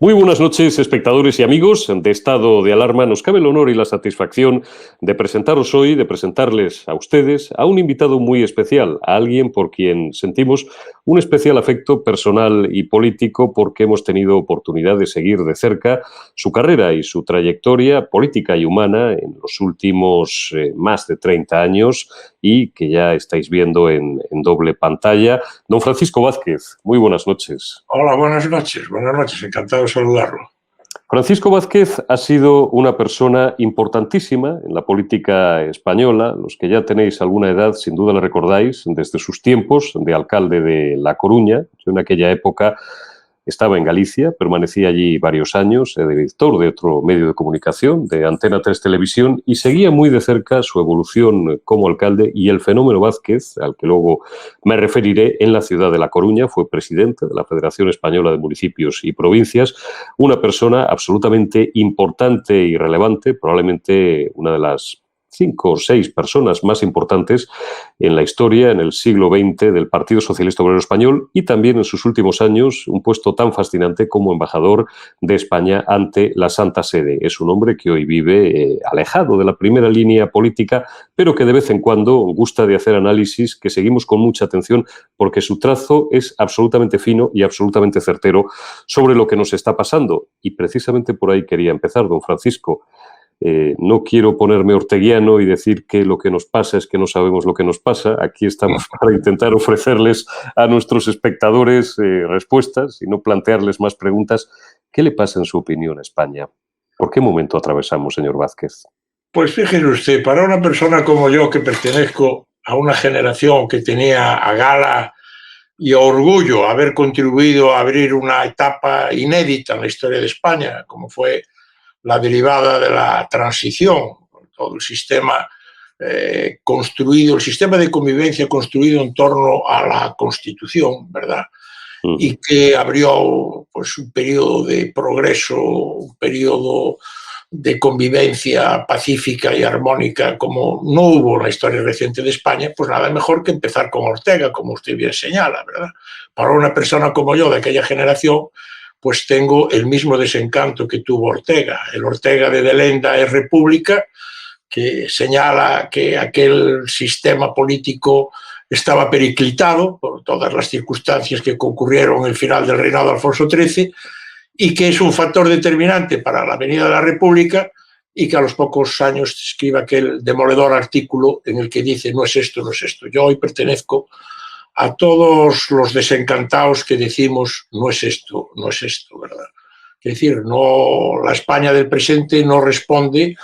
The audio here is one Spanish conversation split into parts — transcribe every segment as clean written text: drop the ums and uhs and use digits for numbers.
Muy buenas noches, espectadores y amigos de Estado de Alarma. Nos cabe el honor y la satisfacción de presentaros hoy, de presentarles a ustedes a un invitado muy especial, a alguien por quien sentimos un especial afecto personal y político porque hemos tenido oportunidad de seguir de cerca su carrera y su trayectoria política y humana en los últimos más de 30 años y que ya estáis viendo en doble pantalla. Don Francisco Vázquez, muy buenas noches. Hola, buenas noches, encantado de saludarlo. Francisco Vázquez ha sido una persona importantísima en la política española. Los que ya tenéis alguna edad, sin duda le recordáis, desde sus tiempos de alcalde de La Coruña. Yo en aquella época estaba en Galicia, permanecí allí varios años, director de otro medio de comunicación, de Antena 3 Televisión, y seguía muy de cerca su evolución como alcalde y el fenómeno Vázquez, al que luego me referiré, en la ciudad de La Coruña. Fue presidente de la Federación Española de Municipios y Provincias, una persona absolutamente importante y relevante, probablemente una de las 5 o 6 personas más importantes en la historia, en el siglo XX, del Partido Socialista Obrero Español, y también en sus últimos años un puesto tan fascinante como embajador de España ante la Santa Sede. Es un hombre que hoy vive alejado de la primera línea política, pero que de vez en cuando gusta de hacer análisis que seguimos con mucha atención porque su trazo es absolutamente fino y absolutamente certero sobre lo que nos está pasando. Y precisamente por ahí quería empezar, don Francisco. No quiero ponerme orteguiano y decir que lo que nos pasa es que no sabemos lo que nos pasa. Aquí estamos para intentar ofrecerles a nuestros espectadores respuestas y no plantearles más preguntas. ¿Qué le pasa, en su opinión, a España? ¿Por qué momento atravesamos, señor Vázquez? Pues fíjese usted, para una persona como yo, que pertenezco a una generación que tenía a gala y a orgullo haber contribuido a abrir una etapa inédita en la historia de España, como fue la derivada de la transición, todo el sistema construido, el sistema de convivencia construido en torno a la Constitución, ¿verdad? Y que abrió pues un periodo de progreso, un periodo de convivencia pacífica y armónica como no hubo en la historia reciente de España. Pues nada mejor que empezar con Ortega, como usted bien señala, ¿verdad? Para una persona como yo de aquella generación, pues tengo el mismo desencanto que tuvo Ortega. El Ortega de Lenda es República, que señala que aquel sistema político estaba periclitado por todas las circunstancias que concurrieron en el final del reinado de Alfonso XIII y que es un factor determinante para la venida de la República, y que a los pocos años escribe aquel demoledor artículo en el que dice no es esto, no es esto. Yo hoy pertenezco a todos los desencantados que decimos no es esto, no es esto, ¿verdad? Es decir, no, la España del presente no responde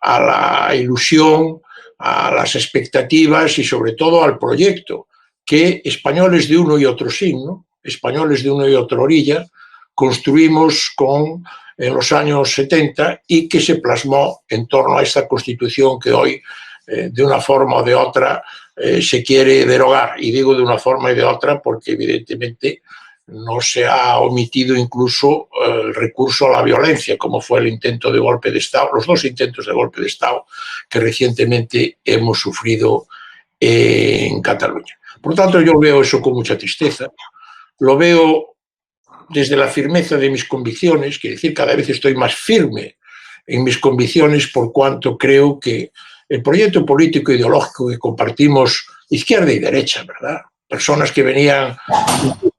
a la ilusión, a las expectativas y sobre todo al proyecto que españoles de uno y otro signo, españoles de uno y otra orilla, construimos en los años 70 y que se plasmó en torno a esta Constitución que hoy, de una forma o de otra, se quiere derogar. Y digo de una forma y de otra porque evidentemente no se ha omitido incluso el recurso a la violencia, como fue el intento de golpe de Estado, los 2 intentos de golpe de Estado que recientemente hemos sufrido en Cataluña. Por lo tanto, yo veo eso con mucha tristeza. Lo veo desde la firmeza de mis convicciones, quiere decir, cada vez estoy más firme en mis convicciones por cuanto creo que el proyecto político e ideológico que compartimos izquierda y derecha, ¿verdad? Personas que venían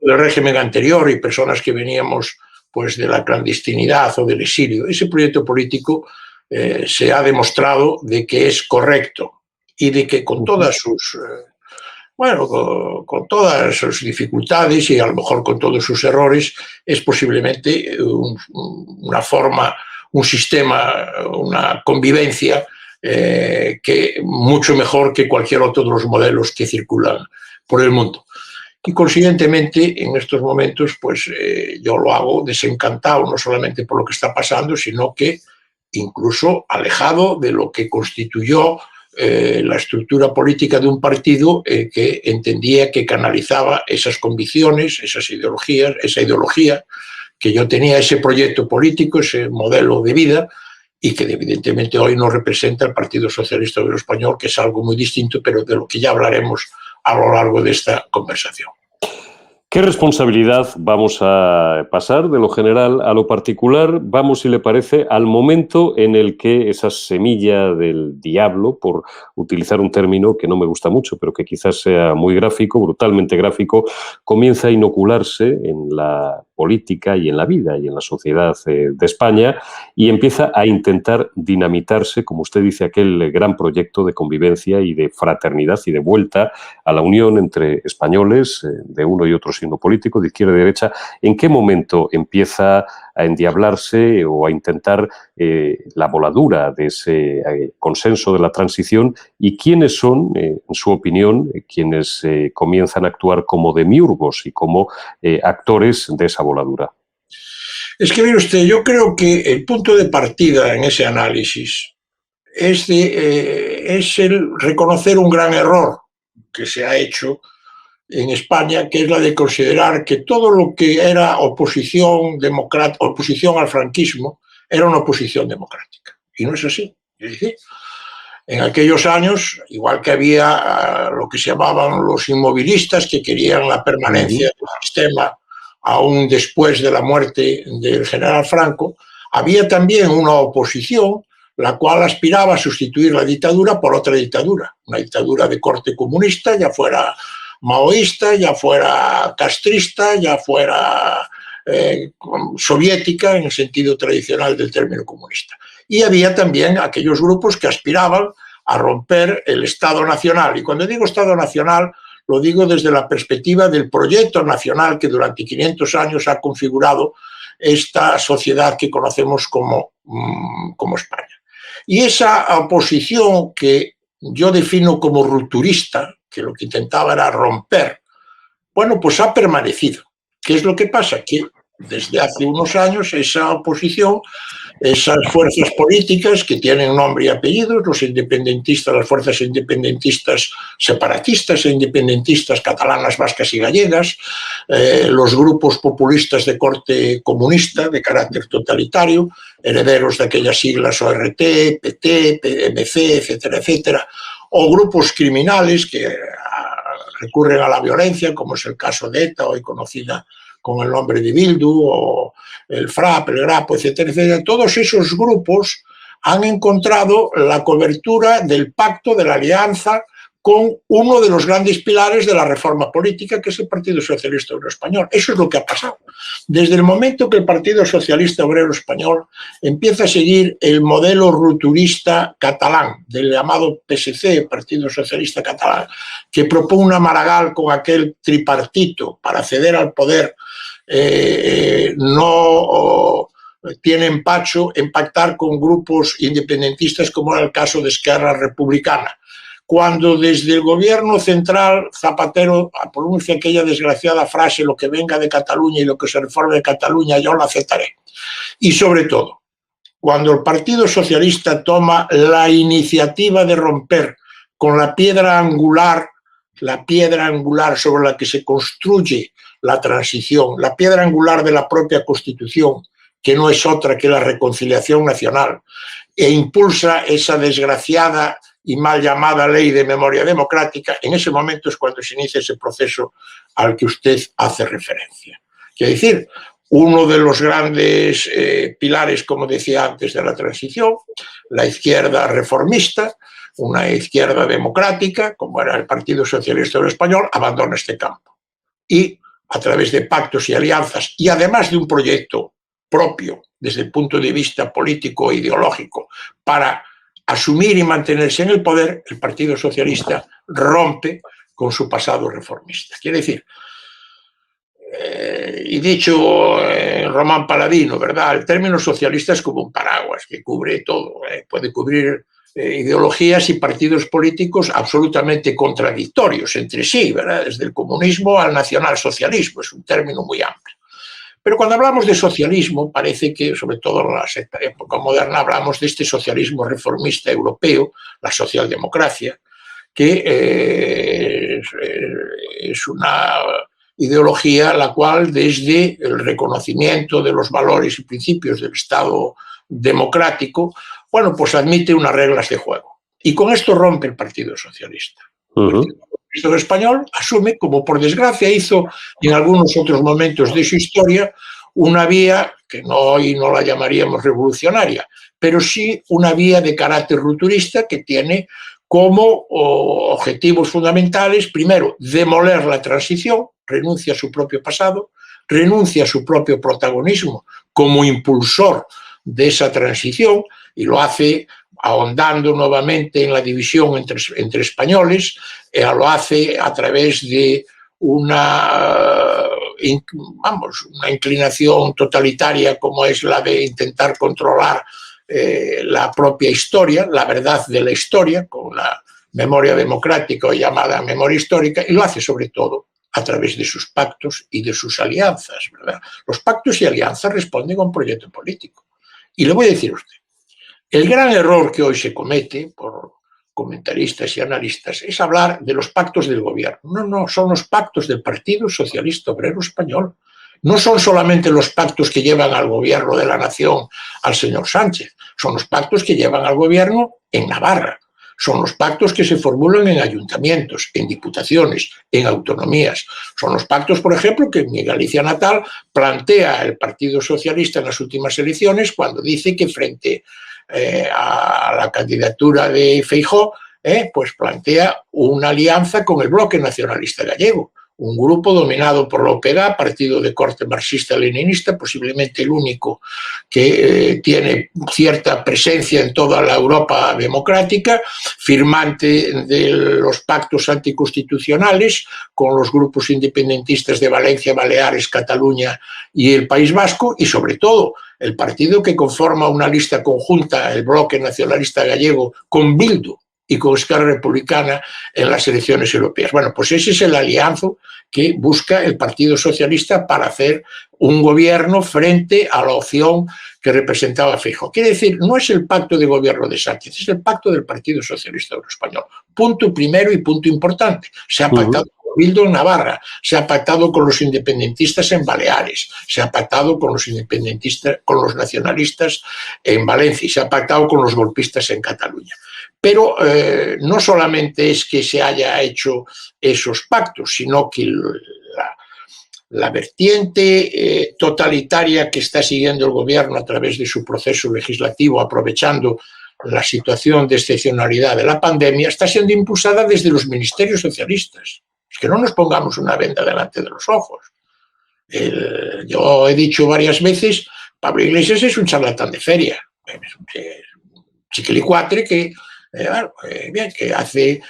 del régimen anterior y personas que veníamos pues de la clandestinidad o del exilio. Ese proyecto político se ha demostrado de que es correcto y de que con todas sus con todas sus dificultades y a lo mejor con todos sus errores, es posiblemente una forma, un sistema, una convivencia que mucho mejor que cualquier otro de los modelos que circulan por el mundo. Y consiguientemente, en estos momentos, pues yo lo hago desencantado, no solamente por lo que está pasando, sino que incluso alejado de lo que constituyó la estructura política de un partido que entendía que canalizaba esas convicciones, esas ideologías, esa ideología que yo tenía, ese proyecto político, ese modelo de vida, y que evidentemente hoy no representa el Partido Socialista Obrero Español, que es algo muy distinto, pero de lo que ya hablaremos a lo largo de esta conversación. ¿Qué responsabilidad? Vamos a pasar de lo general a lo particular. Vamos, si le parece, al momento en el que esa semilla del diablo, por utilizar un término que no me gusta mucho, pero que quizás sea muy gráfico, brutalmente gráfico, comienza a inocularse en la política y en la vida y en la sociedad de España y empieza a intentar dinamitarse, como usted dice, aquel gran proyecto de convivencia y de fraternidad y de vuelta a la unión entre españoles de uno y otro signo político, de izquierda y derecha. ¿En qué momento empieza a endiablarse o a intentar la voladura de ese consenso de la transición? ¿Y quiénes son, en su opinión, quienes comienzan a actuar como demiurgos y como actores de esa voladura? Es que, mire usted, yo creo que el punto de partida en ese análisis es el reconocer un gran error que se ha hecho en España, que es la de considerar que todo lo que era oposición al franquismo era una oposición democrática. Y no es así. Es decir, en aquellos años, igual que había lo que se llamaban los inmovilistas, que querían la permanencia del sistema aún después de la muerte del general Franco, había también una oposición la cual aspiraba a sustituir la dictadura por otra dictadura, una dictadura de corte comunista, ya fuera maoísta, ya fuera castrista, ya fuera soviética en el sentido tradicional del término comunista. Y había también aquellos grupos que aspiraban a romper el Estado nacional. Y cuando digo Estado nacional, lo digo desde la perspectiva del proyecto nacional que durante 500 años ha configurado esta sociedad que conocemos como España. Y esa oposición que yo defino como rupturista, que lo que intentaba era romper, bueno, pues ha permanecido. ¿Qué es lo que pasa? Que desde hace unos años esa oposición, esas fuerzas políticas que tienen nombre y apellidos, los independentistas, las fuerzas independentistas separatistas e independentistas catalanas, vascas y gallegas, los grupos populistas de corte comunista, de carácter totalitario, herederos de aquellas siglas ORT, PT, PMC, etcétera, etcétera, o grupos criminales que recurren a la violencia, como es el caso de ETA, hoy conocida con el nombre de Bildu, o el FRAP, el GRAPO, etcétera, etcétera. Todos esos grupos han encontrado la cobertura del pacto, de la alianza, con uno de los grandes pilares de la reforma política, que es el Partido Socialista Obrero Español. Eso es lo que ha pasado. Desde el momento que el Partido Socialista Obrero Español empieza a seguir el modelo rupturista catalán, del llamado PSC, Partido Socialista Catalán, que propone una Maragall con aquel tripartito para acceder al poder, no tiene empacho en pactar con grupos independentistas, como era el caso de Esquerra Republicana. Cuando desde el gobierno central Zapatero pronuncia aquella desgraciada frase: lo que venga de Cataluña y lo que se reforme de Cataluña yo lo aceptaré. Y sobre todo, cuando el Partido Socialista toma la iniciativa de romper con la piedra angular sobre la que se construye la transición, la piedra angular de la propia Constitución, que no es otra que la reconciliación nacional, e impulsa esa desgraciada y mal llamada Ley de Memoria Democrática, en ese momento es cuando se inicia ese proceso al que usted hace referencia. Quiere decir, uno de los grandes pilares, como decía antes, de la transición, la izquierda reformista, una izquierda democrática, como era el Partido Socialista Obrero Español, abandona este campo. Y a través de pactos y alianzas, y además de un proyecto propio desde el punto de vista político e ideológico para asumir y mantenerse en el poder, el Partido Socialista rompe con su pasado reformista. Quiere decir, y dicho Román Paladino, ¿verdad? El término socialista es como un paraguas que cubre todo, puede cubrir ideologías y partidos políticos absolutamente contradictorios entre sí, ¿verdad? Desde el comunismo al nacionalsocialismo, es un término muy amplio. Pero cuando hablamos de socialismo, parece que, sobre todo en la época moderna, hablamos de este socialismo reformista europeo, la socialdemocracia, que es una ideología la cual, desde el reconocimiento de los valores y principios del Estado democrático, bueno, pues admite unas reglas de juego. Y con esto rompe el Partido Socialista. El Partido Socialista español asume, como por desgracia hizo en algunos otros momentos de su historia, una vía que hoy no la llamaríamos revolucionaria, pero sí una vía de carácter rupturista que tiene como objetivos fundamentales, primero, demoler la transición, renuncia a su propio pasado, renuncia a su propio protagonismo como impulsor de esa transición y lo hace ahondando nuevamente en la división entre españoles, lo hace a través de una inclinación totalitaria como es la de intentar controlar la propia historia, la verdad de la historia, con la memoria democrática o llamada memoria histórica, y lo hace sobre todo a través de sus pactos y de sus alianzas, ¿verdad? Los pactos y alianzas responden a un proyecto político. Y le voy a decir a usted, el gran error que hoy se comete por comentaristas y analistas es hablar de los pactos del gobierno. No, son los pactos del Partido Socialista Obrero Español. No son solamente los pactos que llevan al gobierno de la nación al señor Sánchez, son los pactos que llevan al gobierno en Navarra, son los pactos que se formulan en ayuntamientos, en diputaciones, en autonomías. Son los pactos, por ejemplo, que en mi Galicia natal plantea el Partido Socialista en las últimas elecciones cuando dice que frente a la candidatura de Feijóo, pues plantea una alianza con el Bloque Nacionalista Gallego, un grupo dominado por la OPG, partido de corte marxista-leninista, posiblemente el único que tiene cierta presencia en toda la Europa democrática, firmante de los pactos anticonstitucionales con los grupos independentistas de Valencia, Baleares, Cataluña y el País Vasco, y sobre todo el partido que conforma una lista conjunta, el Bloque Nacionalista Gallego, con Bildu y con Esquerra Republicana en las elecciones europeas. Bueno, pues ese es el alianzo que busca el Partido Socialista para hacer un gobierno frente a la opción que representaba Feijóo. Quiere decir, no es el pacto de gobierno de Sánchez, es el pacto del Partido Socialista Obrero Español. Punto primero y punto importante. Se ha pactado con Bildu en Navarra, se ha pactado con los independentistas en Baleares, se ha pactado con los independentistas, con los nacionalistas en Valencia y se ha pactado con los golpistas en Cataluña. Pero no solamente es que se haya hecho esos pactos, sino que la vertiente totalitaria que está siguiendo el gobierno a través de su proceso legislativo, aprovechando la situación de excepcionalidad de la pandemia, está siendo impulsada desde los ministerios socialistas. Es que no nos pongamos una venda delante de los ojos. Yo he dicho varias veces, Pablo Iglesias es un charlatán de feria, es un chiquilicuatre que que hace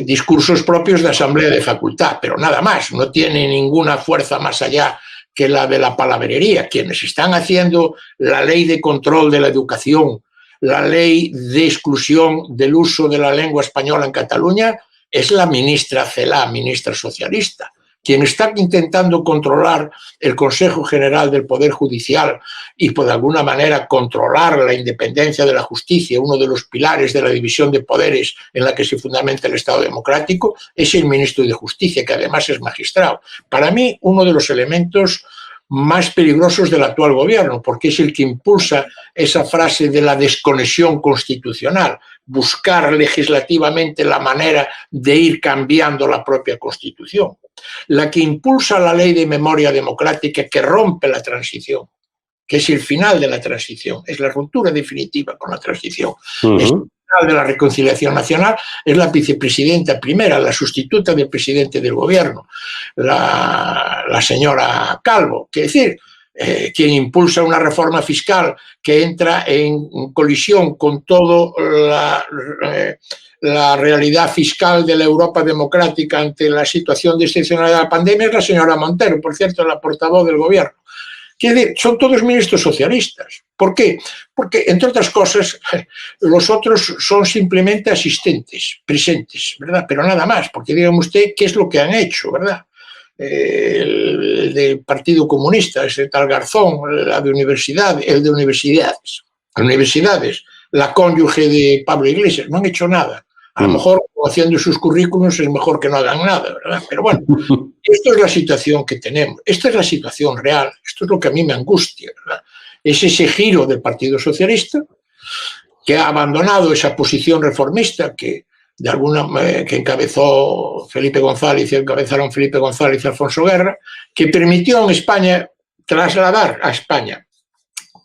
discursos propios de asamblea de facultad, pero nada más, no tiene ninguna fuerza más allá que la de la palabrería. Quienes están haciendo la ley de control de la educación, la ley de exclusión del uso de la lengua española en Cataluña, es la ministra Celaá, ministra socialista. Quien está intentando controlar el Consejo General del Poder Judicial y, de alguna manera, controlar la independencia de la justicia, uno de los pilares de la división de poderes en la que se fundamenta el Estado democrático, es el ministro de Justicia, que además es magistrado. Para mí, uno de los elementos más peligrosos del actual gobierno, porque es el que impulsa esa frase de la desconexión constitucional, buscar legislativamente la manera de ir cambiando la propia Constitución, la que impulsa la ley de memoria democrática que rompe la transición, que es el final de la transición, es la ruptura definitiva con la transición. Es el final de la reconciliación nacional, es la vicepresidenta primera, la sustituta del presidente del gobierno, la señora Calvo. Quiere decir, quien impulsa una reforma fiscal que entra en colisión con toda la realidad fiscal de la Europa democrática ante la situación de excepcionalidad de la pandemia es la señora Montero, por cierto, la portavoz del gobierno. Quiere decir, son todos ministros socialistas. ¿Por qué? Porque, entre otras cosas, los otros son simplemente asistentes, presentes, ¿verdad? Pero nada más, porque dígame usted qué es lo que han hecho, ¿verdad? El del Partido Comunista, ese tal Garzón, el de universidades, la cónyuge de Pablo Iglesias, no han hecho nada. A lo mejor, haciendo sus currículums, es mejor que no hagan nada, ¿verdad? Pero bueno, esto es la situación que tenemos, esta es la situación real, esto es lo que a mí me angustia, ¿verdad? Es ese giro del Partido Socialista que ha abandonado esa posición reformista que que encabezó Felipe González, encabezaron Felipe González y Alfonso Guerra, que permitió en España trasladar a España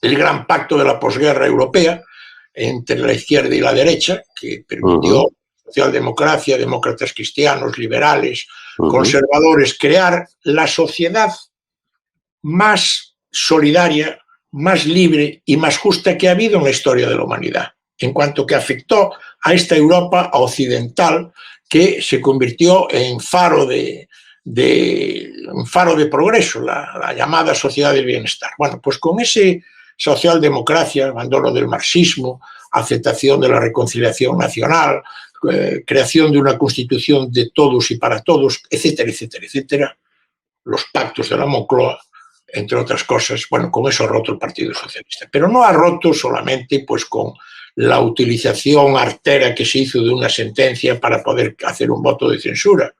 el gran pacto de la posguerra europea entre la izquierda y la derecha, que permitió socialdemocracia, demócratas cristianos, liberales, conservadores, crear la sociedad más solidaria, más libre y más justa que ha habido en la historia de la humanidad, en cuanto que afectó a esta Europa occidental que se convirtió en faro de progreso, la llamada sociedad del bienestar. Bueno, pues con ese socialdemocracia, abandono del marxismo, aceptación de la reconciliación nacional, creación de una constitución de todos y para todos, etcétera, etcétera, etcétera, los pactos de la Moncloa, entre otras cosas, bueno, con eso ha roto el Partido Socialista. Pero no ha roto solamente pues con la utilización artera que se hizo de una sentencia para poder hacer un voto de censura,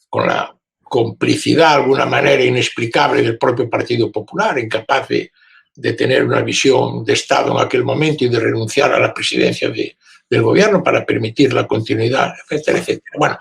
con la complicidad de alguna manera inexplicable del propio Partido Popular, incapaz de tener una visión de Estado en aquel momento y de renunciar a la presidencia del gobierno para permitir la continuidad, etcétera, etcétera. Bueno,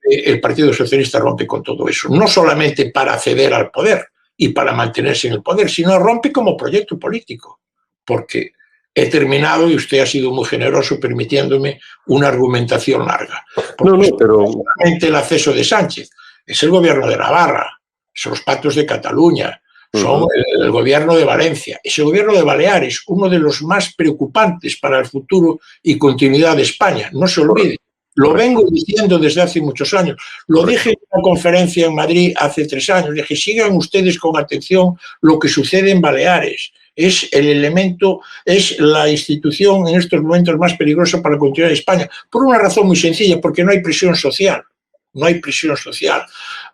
el Partido Socialista rompe con todo eso, no solamente para acceder al poder y para mantenerse en el poder, sino rompe como proyecto político, porque he terminado y usted ha sido muy generoso permitiéndome una argumentación larga. Porque no es solamente el acceso de Sánchez, es el gobierno de Navarra, son los pactos de Cataluña, son el gobierno de Valencia, es el gobierno de Baleares, uno de los más preocupantes para el futuro y continuidad de España, no se olvide. Lo vengo diciendo desde hace muchos años. Lo dije en una conferencia en Madrid hace 3 años. Dije, sigan ustedes con atención lo que sucede en Baleares. Es el elemento, es la institución en estos momentos más peligrosa para la continuidad de España. Por una razón muy sencilla, porque no hay presión social. No hay presión social.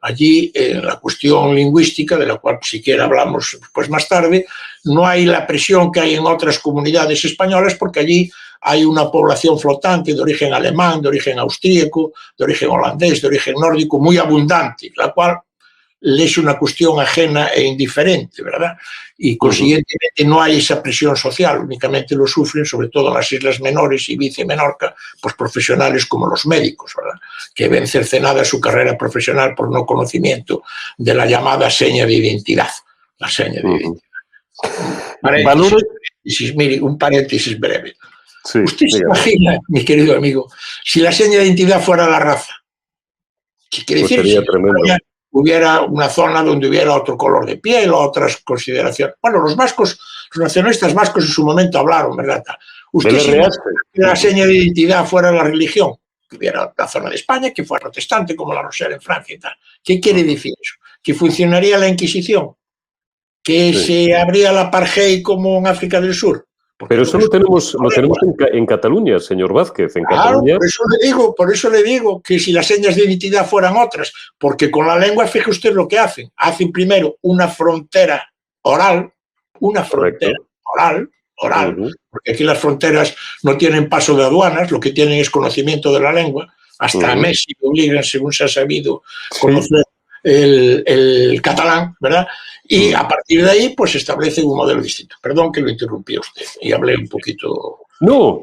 Allí, en la cuestión lingüística, de la cual siquiera hablamos pues, más tarde, no hay la presión que hay en otras comunidades españolas, porque allí hay una población flotante de origen alemán, de origen austríaco, de origen holandés, de origen nórdico, muy abundante, la cual es una cuestión ajena e indiferente, ¿verdad? Y consiguientemente no hay esa presión social, únicamente lo sufren, sobre todo en las Islas Menores, Ibiza y Menorca, pues profesionales como los médicos, ¿verdad? Que ven cercenada su carrera profesional por no conocimiento de la llamada seña de identidad, la seña de identidad. Mire, un paréntesis breve. Sí, usted se imagina, mi querido amigo, si la seña de identidad fuera la raza, ¿qué quiere decir? Sería tremendo. Hubiera una zona donde hubiera otro color de piel o otras consideraciones. Bueno, los vascos, los nacionalistas vascos en su momento hablaron, ¿verdad? Usted si la seña de identidad fuera la religión, que hubiera la zona de España que fuera protestante como la Rochelle en Francia y tal. ¿Qué quiere decir eso? ¿Que funcionaría la Inquisición? ¿Que se abría la apartheid como en África del Sur? Pero eso lo tenemos en Cataluña, señor Vázquez. En claro, Cataluña... por eso le digo que si las señas de identidad fueran otras, porque con la lengua, fíjese usted lo que hacen. Hacen primero una frontera oral, porque aquí las fronteras no tienen paso de aduanas, lo que tienen es conocimiento de la lengua. Hasta a Messi le obligan, según se ha sabido, conocer el catalán, ¿verdad? Y a partir de ahí, pues establece un modelo distinto. Perdón que lo interrumpí a usted y hablé un poquito... No,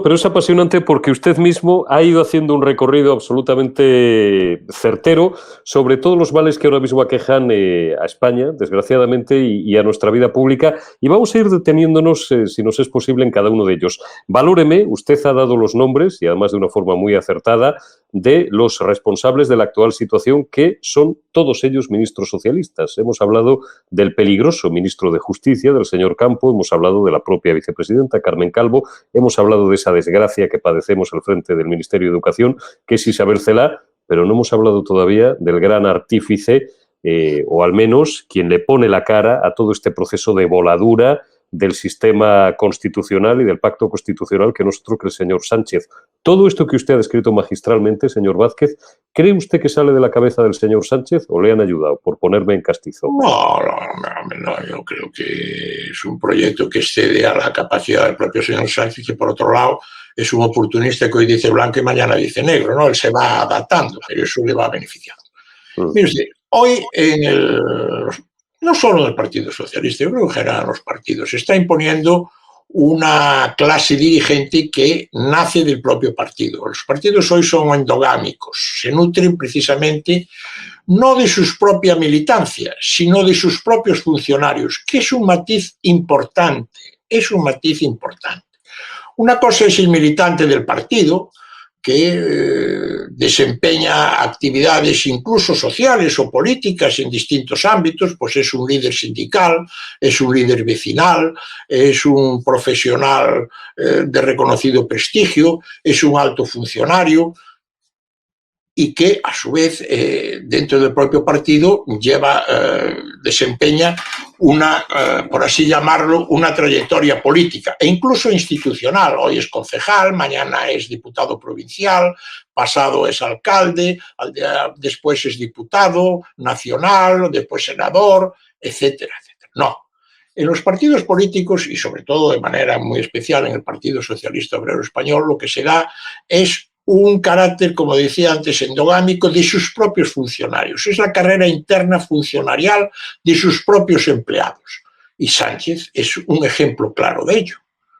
pero es apasionante porque usted mismo ha ido haciendo un recorrido absolutamente certero sobre todos los males que ahora mismo aquejan a España, desgraciadamente, y a nuestra vida pública, y vamos a ir deteniéndonos, si nos es posible, en cada uno de ellos. Valóreme, usted ha dado los nombres, y además de una forma muy acertada, de los responsables de la actual situación, que son todos ellos ministros socialistas. Hemos hablado del peligroso ministro de Justicia, del señor Campo, hemos hablado de la propia vicepresidenta, Carmen Calvo, hemos hablado de esa desgracia que padecemos al frente del Ministerio de Educación, que es Isabel Celaá, pero no hemos hablado todavía del gran artífice, o al menos quien le pone la cara a todo este proceso de voladura del sistema constitucional y del pacto constitucional que es el señor Sánchez. Todo esto que usted ha descrito magistralmente, señor Vázquez, ¿cree usted que sale de la cabeza del señor Sánchez o le han ayudado, por ponerme en castizo? No, yo creo que es un proyecto que excede a la capacidad del propio señor Sánchez, que por otro lado es un oportunista que hoy dice blanco y mañana dice negro, ¿no? Él se va adaptando, pero eso le va beneficiando. Mire usted, hoy no solo del Partido Socialista, yo creo que en general los partidos, se está imponiendo una clase dirigente que nace del propio partido. Los partidos hoy son endogámicos, se nutren precisamente no de su propia militancia, sino de sus propios funcionarios, que es un matiz importante, es un matiz importante. Una cosa es el militante del partido, que desempeña actividades incluso sociales o políticas en distintos ámbitos, pues es un líder sindical, es un líder vecinal, es un profesional de reconocido prestigio, es un alto funcionario, y que a su vez dentro del propio partido desempeña una, por así llamarlo, una trayectoria política e incluso institucional. Hoy es concejal, mañana es diputado provincial, pasado es alcalde, después es diputado nacional, después senador, etcétera, etcétera. No. En los partidos políticos, y sobre todo de manera muy especial en el Partido Socialista Obrero Español, lo que se da es un carácter, como decía antes, endogámico de sus propios funcionarios. Es la carrera interna funcionarial de sus propios empleados. Y Sánchez es un ejemplo claro de ello,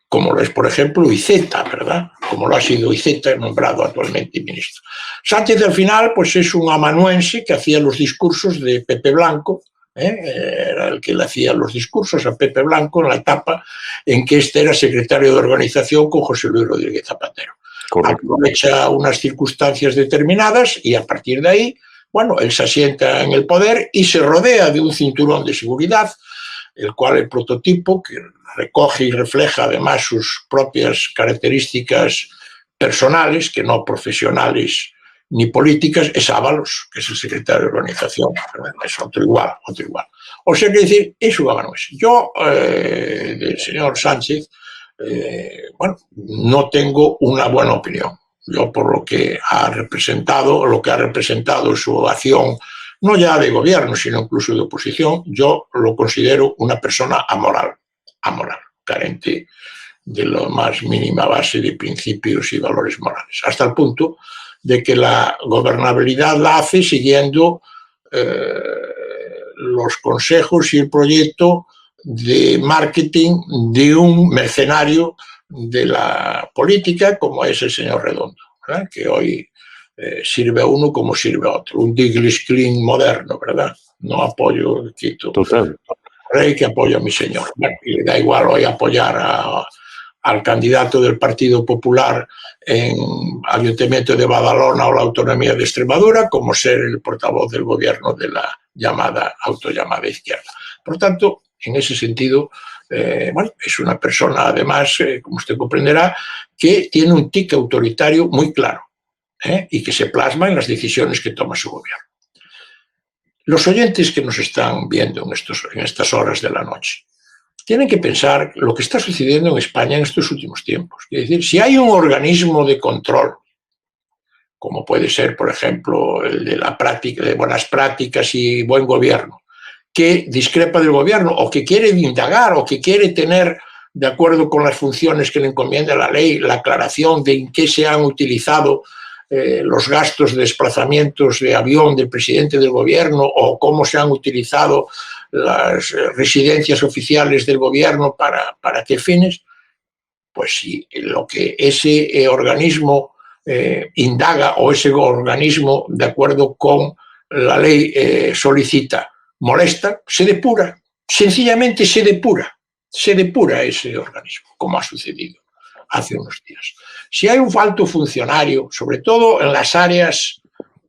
como lo es, por ejemplo, Iceta, ¿verdad? Como lo ha sido Iceta, nombrado actualmente ministro. Sánchez, al final, pues es un amanuense que hacía los discursos de Pepe Blanco, era el que le hacía los discursos a Pepe Blanco en la etapa en que este era secretario de organización con José Luis Rodríguez Zapatero. Correcto. Aprovecha unas circunstancias determinadas y a partir de ahí, bueno, él se asienta en el poder y se rodea de un cinturón de seguridad, el cual el prototipo, que recoge y refleja además sus propias características personales, que no profesionales ni políticas, es Ábalos, que es el secretario de organización, es otro igual, otro igual. O sea, que decir, es un Ábalos. Yo, del señor Sánchez, bueno, no tengo una buena opinión. Yo, por lo que ha representado su acción, no ya de gobierno, sino incluso de oposición, yo lo considero una persona amoral, carente de la más mínima base de principios y valores morales, hasta el punto de que la gobernabilidad la hace siguiendo los consejos y el proyecto de marketing de un mercenario de la política como es el señor Redondo, ¿verdad? Que hoy sirve a uno como sirve a otro, un Diglis Clean moderno, ¿verdad? No apoyo el Quito. Total. Rey que apoya a mi señor. Bueno, y le da igual hoy apoyar al candidato del Partido Popular en Ayuntamiento de Badalona o la Autonomía de Extremadura, como ser el portavoz del gobierno de la autollamada izquierda. Por tanto, en ese sentido, bueno, es una persona, además, como usted comprenderá, que tiene un tic autoritario muy claro y que se plasma en las decisiones que toma su gobierno. Los oyentes que nos están viendo en estas horas de la noche tienen que pensar lo que está sucediendo en España en estos últimos tiempos. Es decir, si hay un organismo de control, como puede ser, por ejemplo, el de la práctica, de buenas prácticas y buen gobierno, que discrepa del gobierno o que quiere indagar o que quiere tener, de acuerdo con las funciones que le encomienda la ley, la aclaración de en qué se han utilizado los gastos de desplazamientos de avión del presidente del gobierno o cómo se han utilizado las residencias oficiales del gobierno para qué fines, pues si lo que ese organismo indaga o ese organismo, de acuerdo con la ley, solicita, molesta, se depura, sencillamente se depura ese organismo, como ha sucedido hace unos días. Si hay un alto funcionario, sobre todo en las áreas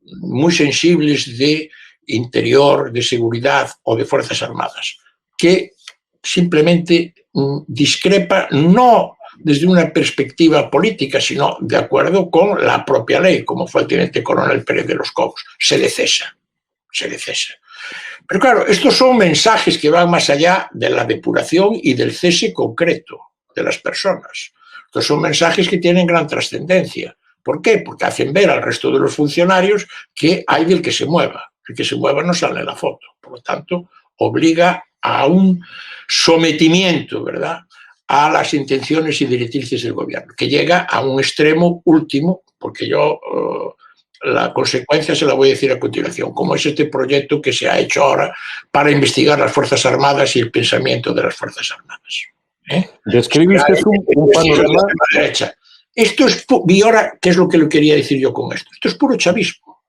muy sensibles de interior, de seguridad o de Fuerzas Armadas, que simplemente discrepa no desde una perspectiva política, sino de acuerdo con la propia ley, como fue el teniente coronel Pérez de los Cobos, se le cesa. Pero claro, estos son mensajes que van más allá de la depuración y del cese concreto de las personas. Estos son mensajes que tienen gran trascendencia. ¿Por qué? Porque hacen ver al resto de los funcionarios que hay del que se mueva. El que se mueva no sale en la foto. Por lo tanto, obliga a un sometimiento, ¿verdad?, a las intenciones y directrices del gobierno, que llega a un extremo último, porque yo la consecuencia se la voy a decir a continuación, como es este proyecto que se ha hecho ahora para investigar las Fuerzas Armadas y el pensamiento de las Fuerzas Armadas. Describe usted un panorama... De la derecha. Esto es... Y ahora, ¿qué es lo que le quería decir yo con esto? Esto es puro chavismo.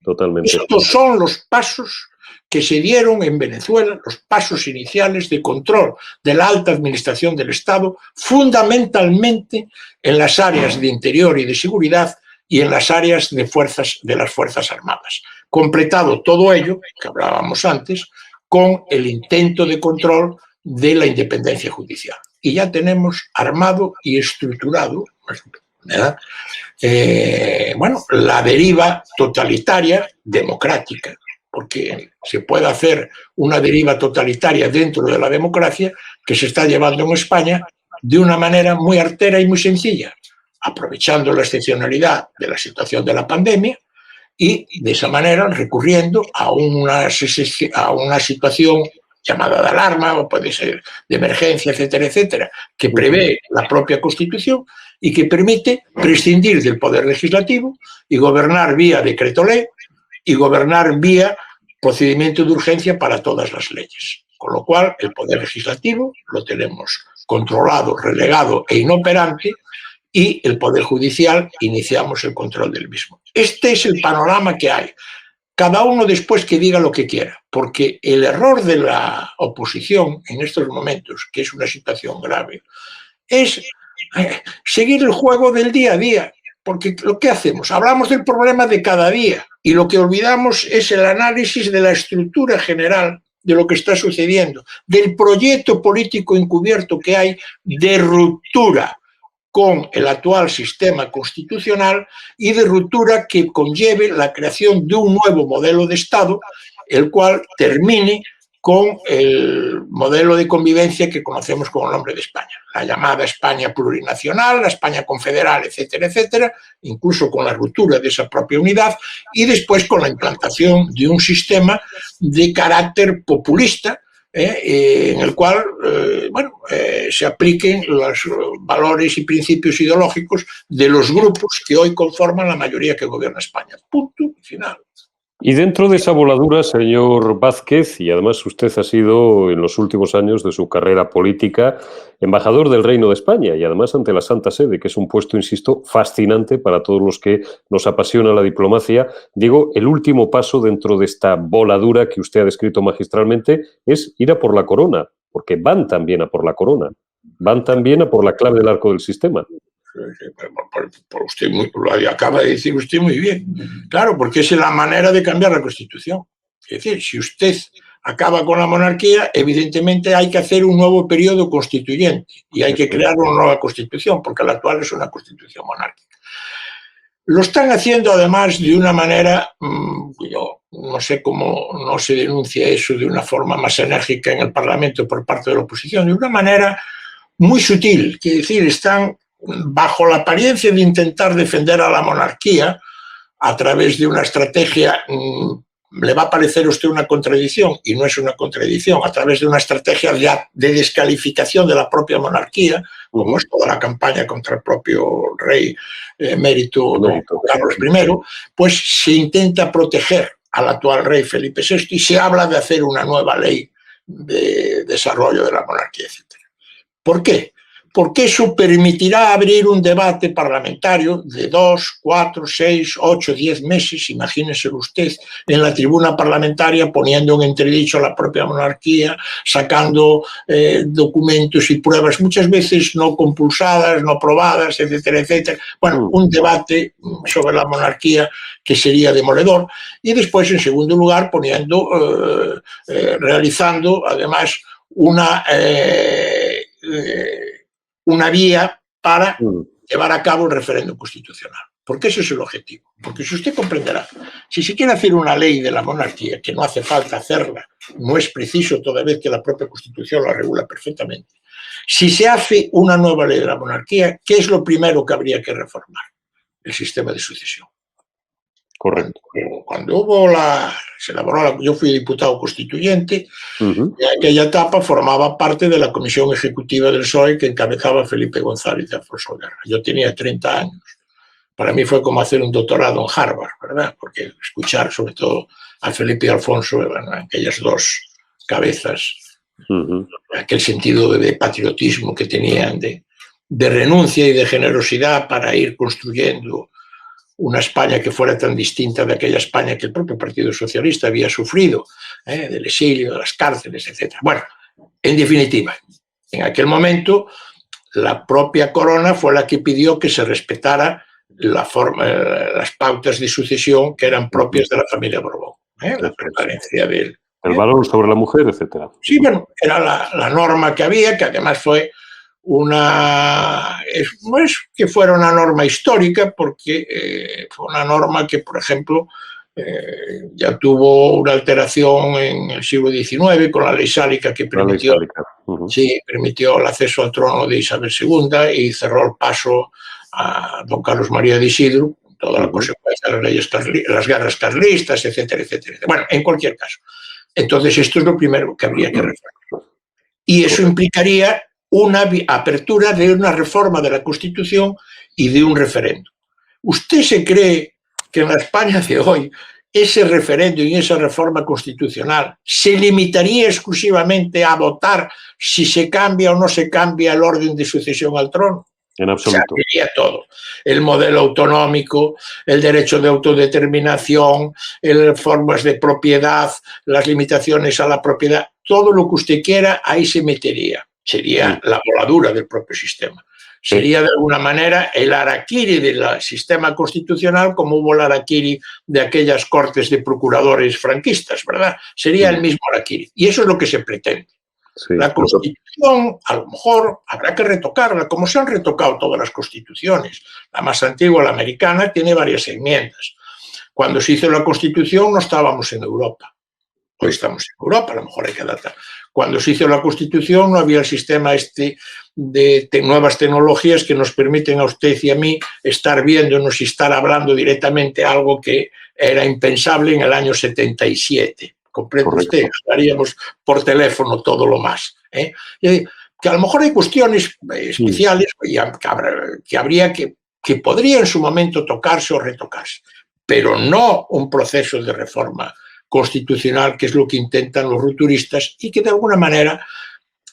Totalmente. Estos son los pasos que se dieron en Venezuela, los pasos iniciales de control de la alta administración del Estado, fundamentalmente en las áreas de interior y de seguridad y en las áreas de las Fuerzas Armadas. Completado todo ello, que hablábamos antes, con el intento de control de la independencia judicial. Y ya tenemos armado y estructurado, ¿verdad? La deriva totalitaria democrática, porque se puede hacer una deriva totalitaria dentro de la democracia que se está llevando en España de una manera muy artera y muy sencilla, aprovechando la excepcionalidad de la situación de la pandemia y de esa manera recurriendo a una situación llamada de alarma, o puede ser de emergencia, etcétera, etcétera, que prevé la propia Constitución y que permite prescindir del poder legislativo y gobernar vía decreto ley y gobernar vía procedimiento de urgencia para todas las leyes. Con lo cual, el poder legislativo lo tenemos controlado, relegado e inoperante, y el poder judicial iniciamos el control del mismo. Este es el panorama que hay. Cada uno después que diga lo que quiera, porque el error de la oposición en estos momentos, que es una situación grave, es seguir el juego del día a día, porque lo que hacemos, hablamos del problema de cada día y lo que olvidamos es el análisis de la estructura general de lo que está sucediendo, del proyecto político encubierto que hay de ruptura con el actual sistema constitucional y de ruptura que conlleve la creación de un nuevo modelo de Estado, el cual termine con el modelo de convivencia que conocemos con el nombre de España, la llamada España plurinacional, la España confederal, etcétera, etcétera, incluso con la ruptura de esa propia unidad y después con la implantación de un sistema de carácter populista, en el cual se apliquen los valores y principios ideológicos de los grupos que hoy conforman la mayoría que gobierna España. Punto final. Y dentro de esa voladura, señor Vázquez, y además usted ha sido en los últimos años de su carrera política embajador del Reino de España y además ante la Santa Sede, que es un puesto, insisto, fascinante para todos los que nos apasiona la diplomacia. Digo, el último paso dentro de esta voladura que usted ha descrito magistralmente es ir a por la corona, porque van también a por la corona, van también a por la clave del arco del sistema. Por usted lo acaba de decir usted muy bien. Claro, porque es la manera de cambiar la Constitución. Es decir, si usted acaba con la monarquía, evidentemente hay que hacer un nuevo periodo constituyente y hay que crear una nueva Constitución, porque la actual es una Constitución monárquica. Lo están haciendo además de una manera, yo no sé cómo no se denuncia eso de una forma más enérgica en el Parlamento por parte de la oposición, de una manera muy sutil, quiere decir, están bajo la apariencia de intentar defender a la monarquía a través de una estrategia, le va a parecer a usted una contradicción, y no es una contradicción, a través de una estrategia de descalificación de la propia monarquía, como es toda la campaña contra el propio rey emérito Carlos I, pues se intenta proteger al actual rey Felipe VI y se habla de hacer una nueva ley de desarrollo de la monarquía, etc. ¿Por qué? Porque eso permitirá abrir un debate parlamentario de 2, 4, 6, 8, 10 meses, imagínese usted, en la tribuna parlamentaria poniendo en entredicho a la propia monarquía, sacando documentos y pruebas, muchas veces no compulsadas, no probadas, etcétera, etcétera. Bueno, un debate sobre la monarquía que sería demoledor. Y después, en segundo lugar, realizando además una vía para llevar a cabo el referéndum constitucional. Porque ese es el objetivo. Porque si usted comprenderá, si se quiere hacer una ley de la monarquía, que no hace falta hacerla, no es preciso toda vez que la propia Constitución la regula perfectamente, si se hace una nueva ley de la monarquía, ¿qué es lo primero que habría que reformar? El sistema de sucesión. Correcto. Cuando se elaboró, yo fui diputado constituyente, y en aquella etapa formaba parte de la comisión ejecutiva del PSOE que encabezaba Felipe González de Alfonso Guerra. Yo tenía 30 años. Para mí fue como hacer un doctorado en Harvard, ¿verdad? Porque escuchar sobre todo a Felipe y Alfonso, bueno, aquellas dos cabezas aquel sentido de patriotismo que tenían, de renuncia y de generosidad para ir construyendo una España que fuera tan distinta de aquella España que el propio Partido Socialista había sufrido, del exilio, de las cárceles, etc. Bueno, en definitiva, en aquel momento la propia corona fue la que pidió que se respetara las pautas de sucesión que eran propias de la familia Borbón, la prevalencia del... El valor sobre la mujer, etc. Sí, bueno, era la norma que había, que además fue no es que fuera una norma histórica, porque fue una norma que, por ejemplo, ya tuvo una alteración en el siglo XIX con la ley sálica que permitió, sí, permitió el acceso al trono de Isabel II y cerró el paso a don Carlos María de Isidro, toda la consecuencia de las guerras carlistas, etcétera, etcétera. Bueno, en cualquier caso. Entonces, esto es lo primero que habría que reformar. Y eso implicaría una apertura de una reforma de la Constitución y de un referendo. ¿Usted se cree que en la España de hoy ese referendo y esa reforma constitucional se limitaría exclusivamente a votar si se cambia o no se cambia el orden de sucesión al trono? En absoluto. Se abriría todo. El modelo autonómico, el derecho de autodeterminación, las formas de propiedad, las limitaciones a la propiedad, todo lo que usted quiera, ahí se metería. Sería la voladura del propio sistema. Sería de alguna manera el harakiri del sistema constitucional, como hubo el harakiri de aquellas cortes de procuradores franquistas, ¿verdad? Sería el mismo harakiri. Y eso es lo que se pretende. Sí, la Constitución, a lo mejor, habrá que retocarla, como se han retocado todas las constituciones. La más antigua, la americana, tiene varias enmiendas. Cuando se hizo la Constitución no estábamos en Europa. Hoy estamos en Europa, a lo mejor hay que adaptar. Cuando se hizo la Constitución no había el sistema de nuevas tecnologías que nos permiten a usted y a mí estar viéndonos y estar hablando directamente algo que era impensable en el año 77. ¿Comprende usted? Haríamos por teléfono todo lo más. Que a lo mejor hay cuestiones especiales que podría en su momento tocarse o retocarse, pero no un proceso de reforma constitucional, que es lo que intentan los rupturistas y que de alguna manera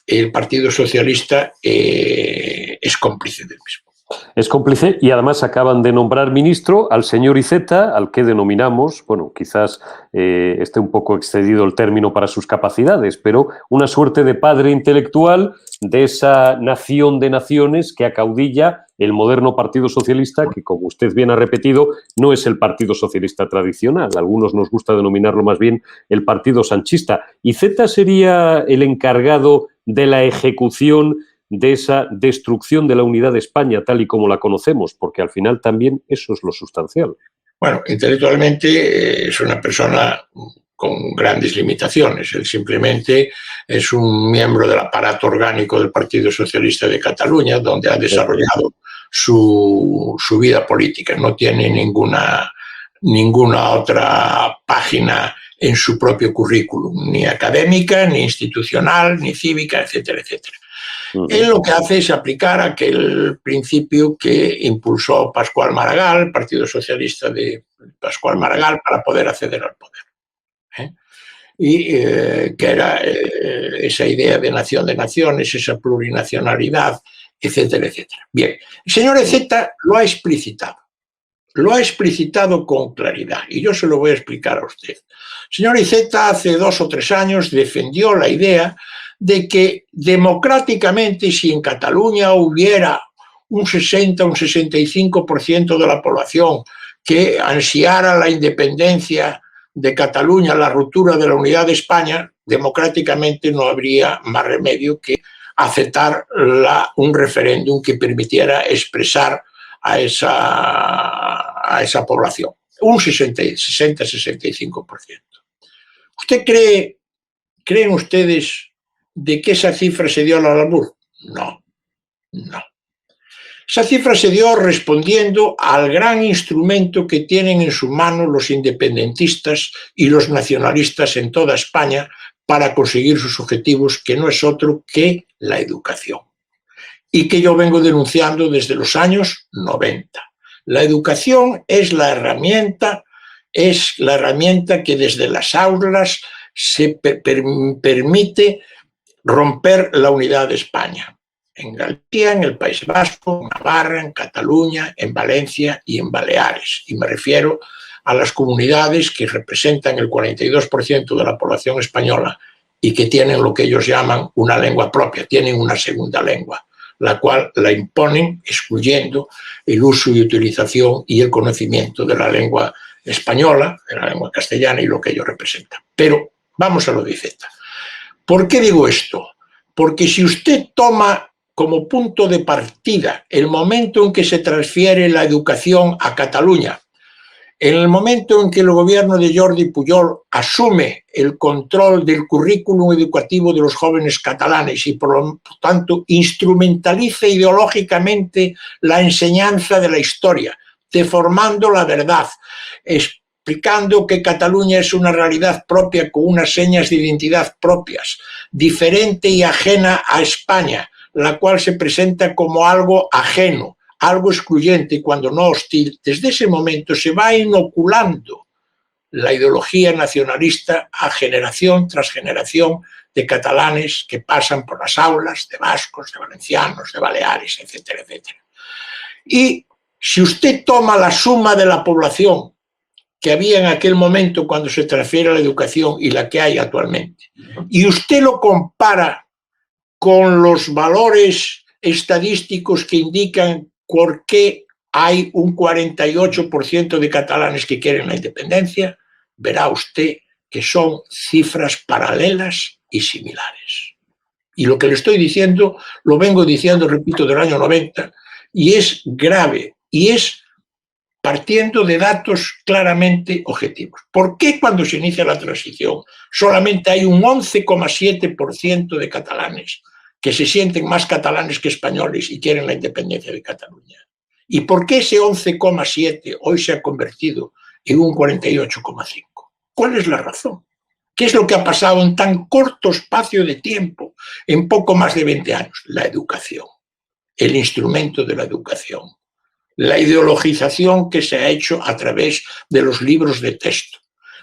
el Partido Socialista es cómplice del mismo. Es cómplice y además acaban de nombrar ministro al señor Iceta, al que denominamos, bueno, quizás esté un poco excedido el término para sus capacidades, pero una suerte de padre intelectual de esa nación de naciones que acaudilla el moderno Partido Socialista, que, como usted bien ha repetido, no es el Partido Socialista tradicional. A algunos nos gusta denominarlo más bien el Partido Sanchista. Iceta sería el encargado de la ejecución de esa destrucción de la unidad de España tal y como la conocemos, porque al final también eso es lo sustancial. Bueno, intelectualmente es una persona con grandes limitaciones. Él simplemente es un miembro del aparato orgánico del Partido Socialista de Cataluña, donde ha desarrollado su vida política. No tiene ninguna otra página en su propio currículum, ni académica, ni institucional, ni cívica, etcétera, etcétera. Él lo que hace es aplicar aquel principio que impulsó Pascual Maragall, el Partido Socialista de Pascual Maragall, para poder acceder al poder. Y que era esa idea de nación de naciones, esa plurinacionalidad, etcétera, etcétera. Bien, el señor Iceta lo ha explicitado con claridad y yo se lo voy a explicar a usted. El señor Iceta hace 2 o 3 años defendió la idea de que democráticamente, si en Cataluña hubiera un 60, un 65% de la población que ansiara la independencia de Cataluña, la ruptura de la unidad de España, democráticamente no habría más remedio que aceptar un referéndum que permitiera expresar a esa población, un 60-65%. ¿Usted creen ustedes de que esa cifra se dio a la albur? No. Esa cifra se dio respondiendo al gran instrumento que tienen en su mano los independentistas y los nacionalistas en toda España para conseguir sus objetivos, que no es otro que la educación. Y que yo vengo denunciando desde los años 90. La educación es la herramienta que desde las aulas se permite romper la unidad de España. En Galicia, en el País Vasco, en Navarra, en Cataluña, en Valencia y en Baleares. Y me refiero a las comunidades que representan el 42% de la población española y que tienen lo que ellos llaman una lengua propia, tienen una segunda lengua, la cual la imponen excluyendo el uso y utilización y el conocimiento de la lengua española, de la lengua castellana y lo que ellos representan. Pero vamos a lo de Iceta. ¿Por qué digo esto? Porque si usted toma como punto de partida el momento en que se transfiere la educación a Cataluña, en el momento en que el gobierno de Jordi Pujol asume el control del currículum educativo de los jóvenes catalanes y por lo tanto instrumentaliza ideológicamente la enseñanza de la historia, deformando la verdad, explicando que Cataluña es una realidad propia con unas señas de identidad propias, diferente y ajena a España, la cual se presenta como algo ajeno, algo excluyente, cuando no hostil. Desde ese momento se va inoculando la ideología nacionalista a generación tras generación de catalanes que pasan por las aulas, de vascos, de valencianos, de baleares, etcétera, etcétera. Y si usted toma la suma de la población que había en aquel momento cuando se transfiere la educación y la que hay actualmente, y usted lo compara con los valores estadísticos que indican por qué hay un 48% de catalanes que quieren la independencia, verá usted que son cifras paralelas y similares. Y lo que le estoy diciendo, lo vengo diciendo, repito, del año 90, y es grave, y es partiendo de datos claramente objetivos. ¿Por qué cuando se inicia la transición solamente hay un 11,7% de catalanes que se sienten más catalanes que españoles y quieren la independencia de Cataluña? ¿Y por qué ese 11,7 hoy se ha convertido en un 48,5? ¿Cuál es la razón? ¿Qué es lo que ha pasado en tan corto espacio de tiempo, en poco más de 20 años? La educación, el instrumento de la educación, la ideologización que se ha hecho a través de los libros de texto,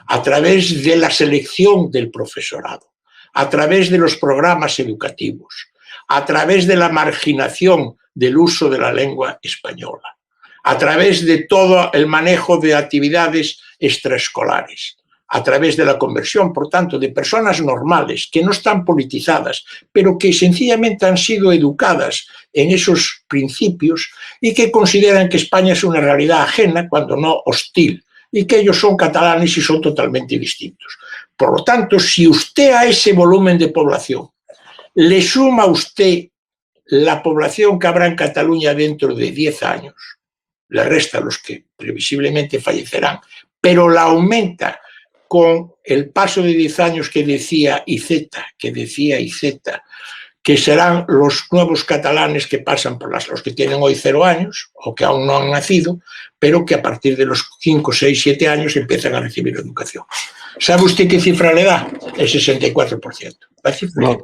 a través de la selección del profesorado, a través de los programas educativos, a través de la marginación del uso de la lengua española, a través de todo el manejo de actividades extraescolares, a través de la conversión, por tanto, de personas normales que no están politizadas, pero que sencillamente han sido educadas en esos principios y que consideran que España es una realidad ajena, cuando no hostil, y que ellos son catalanes y son totalmente distintos. Por lo tanto, si usted a ese volumen de población le suma usted la población que habrá en Cataluña dentro de 10 años, le resta los que previsiblemente fallecerán, pero la aumenta con el paso de 10 años que decía Iceta, que serán los nuevos catalanes que pasan por los que tienen hoy 0 años o que aún no han nacido, pero que a partir de los 5, 6, 7 años empiezan a recibir educación. ¿Sabe usted qué cifra le da? El 64%. La cifra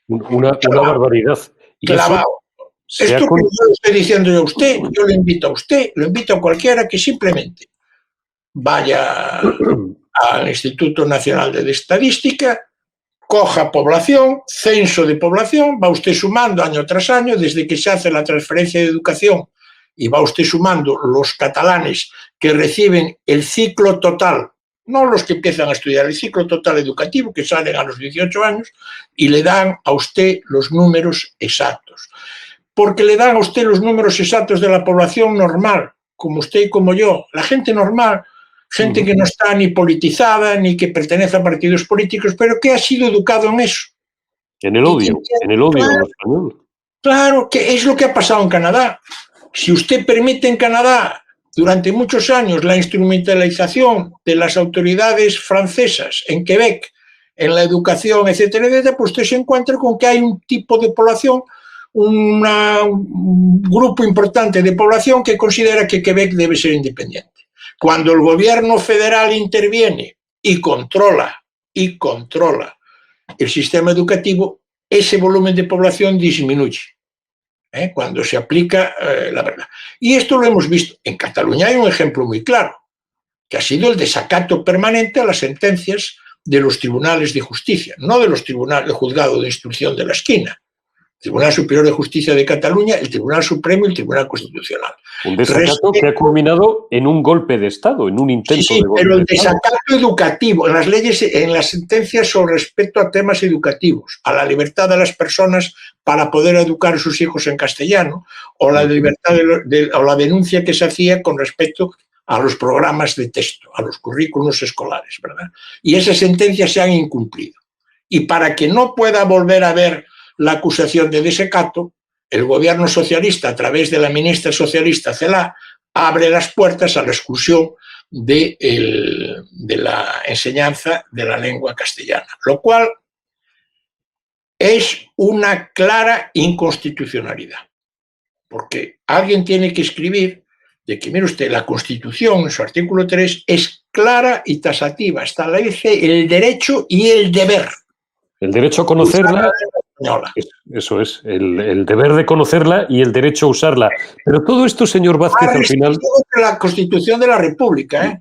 una barbaridad. Y clavado. Esto que yo le estoy diciendo yo a usted, yo le invito a usted, lo invito a cualquiera que simplemente vaya al Instituto Nacional de Estadística, coja población, censo de población, va usted sumando año tras año, desde que se hace la transferencia de educación, y va usted sumando los catalanes que reciben el ciclo total, no los que empiezan a estudiar, el ciclo total educativo, que salen a los 18 años, y le dan a usted los números exactos. Porque le dan a usted los números exactos de la población normal, como usted y como yo, la gente normal, gente que no está ni politizada, ni que pertenece a partidos políticos, pero que ha sido educado en eso. En el odio, claro, español. Claro, que es lo que ha pasado en Canadá. Si usted permite en Canadá durante muchos años la instrumentalización de las autoridades francesas en Quebec, en la educación, etcétera, etcétera, pues usted se encuentra con que hay un tipo de población, un grupo importante de población que considera que Quebec debe ser independiente. Cuando el gobierno federal interviene y controla el sistema educativo, ese volumen de población disminuye, cuando se aplica la verdad. Y esto lo hemos visto. En Cataluña hay un ejemplo muy claro, que ha sido el desacato permanente a las sentencias de los tribunales de justicia, no de los tribunales de juzgado de instrucción de la esquina. Tribunal Superior de Justicia de Cataluña, el Tribunal Supremo y el Tribunal Constitucional. Un desacato que ha culminado en un golpe de Estado, en un intento de golpe pero el de Estado. desacato educativo, en las leyes, en las sentencias sobre respecto a temas educativos, a la libertad de las personas para poder educar a sus hijos en castellano, o la libertad o la denuncia que se hacía con respecto a los programas de texto, a los currículos escolares, ¿verdad? Y esas sentencias se han incumplido. Y para que no pueda volver a haber la acusación de desacato, el gobierno socialista, a través de la ministra socialista Celaá, abre las puertas a la exclusión de la enseñanza de la lengua castellana, lo cual es una clara inconstitucionalidad, porque alguien tiene que escribir de que, mire usted, la Constitución, en su artículo 3, es clara y tasativa, establece el derecho y el deber. El derecho a conocerla, eso es, el deber de conocerla y el derecho a usarla. Pero todo esto, señor Vázquez, al final... La Constitución de la República, ¿eh?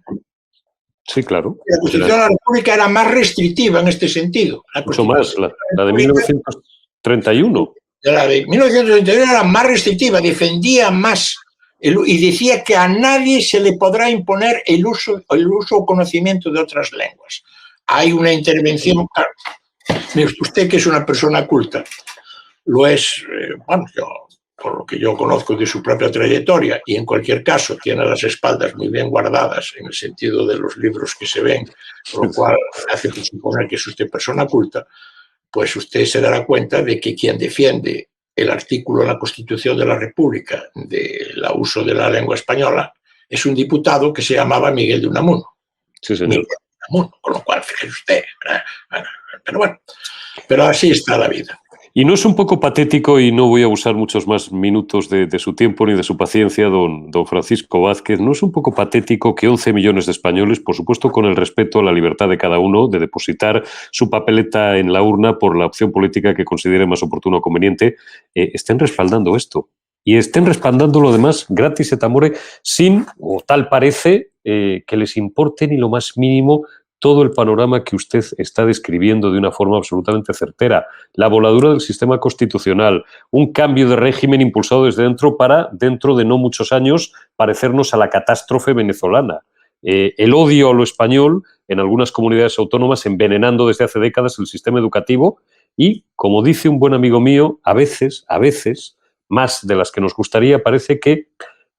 Sí, claro. La Constitución de la República era más restrictiva en este sentido. Mucho más, la de 1931. La de 1931 era más restrictiva, defendía más y decía que a nadie se le podrá imponer el uso o conocimiento de otras lenguas. Hay una intervención... Usted, que es una persona culta, lo es, bueno, por lo que yo conozco de su propia trayectoria, y en cualquier caso tiene las espaldas muy bien guardadas en el sentido de los libros que se ven, por lo cual hace suponer que es usted persona culta, pues usted se dará cuenta de que quien defiende el artículo en la Constitución de la República del uso de la lengua española es un diputado que se llamaba Miguel de Unamuno. Sí, señor. Miguel de Unamuno, con lo cual, fíjese usted, pero bueno, pero así está la vida. Y no es un poco patético, y no voy a abusar muchos más minutos de su tiempo ni de su paciencia, don Francisco Vázquez, ¿no es un poco patético que 11 millones de españoles, por supuesto con el respeto a la libertad de cada uno, de depositar su papeleta en la urna por la opción política que considere más oportuno o conveniente, estén respaldando esto? Y estén respaldándolo además gratis et amore, sin, o tal parece, que les importe ni lo más mínimo todo el panorama que usted está describiendo de una forma absolutamente certera. La voladura del sistema constitucional, un cambio de régimen impulsado desde dentro para, dentro de no muchos años, parecernos a la catástrofe venezolana. El odio a lo español en algunas comunidades autónomas envenenando desde hace décadas el sistema educativo y, como dice un buen amigo mío, a veces, más de las que nos gustaría, parece que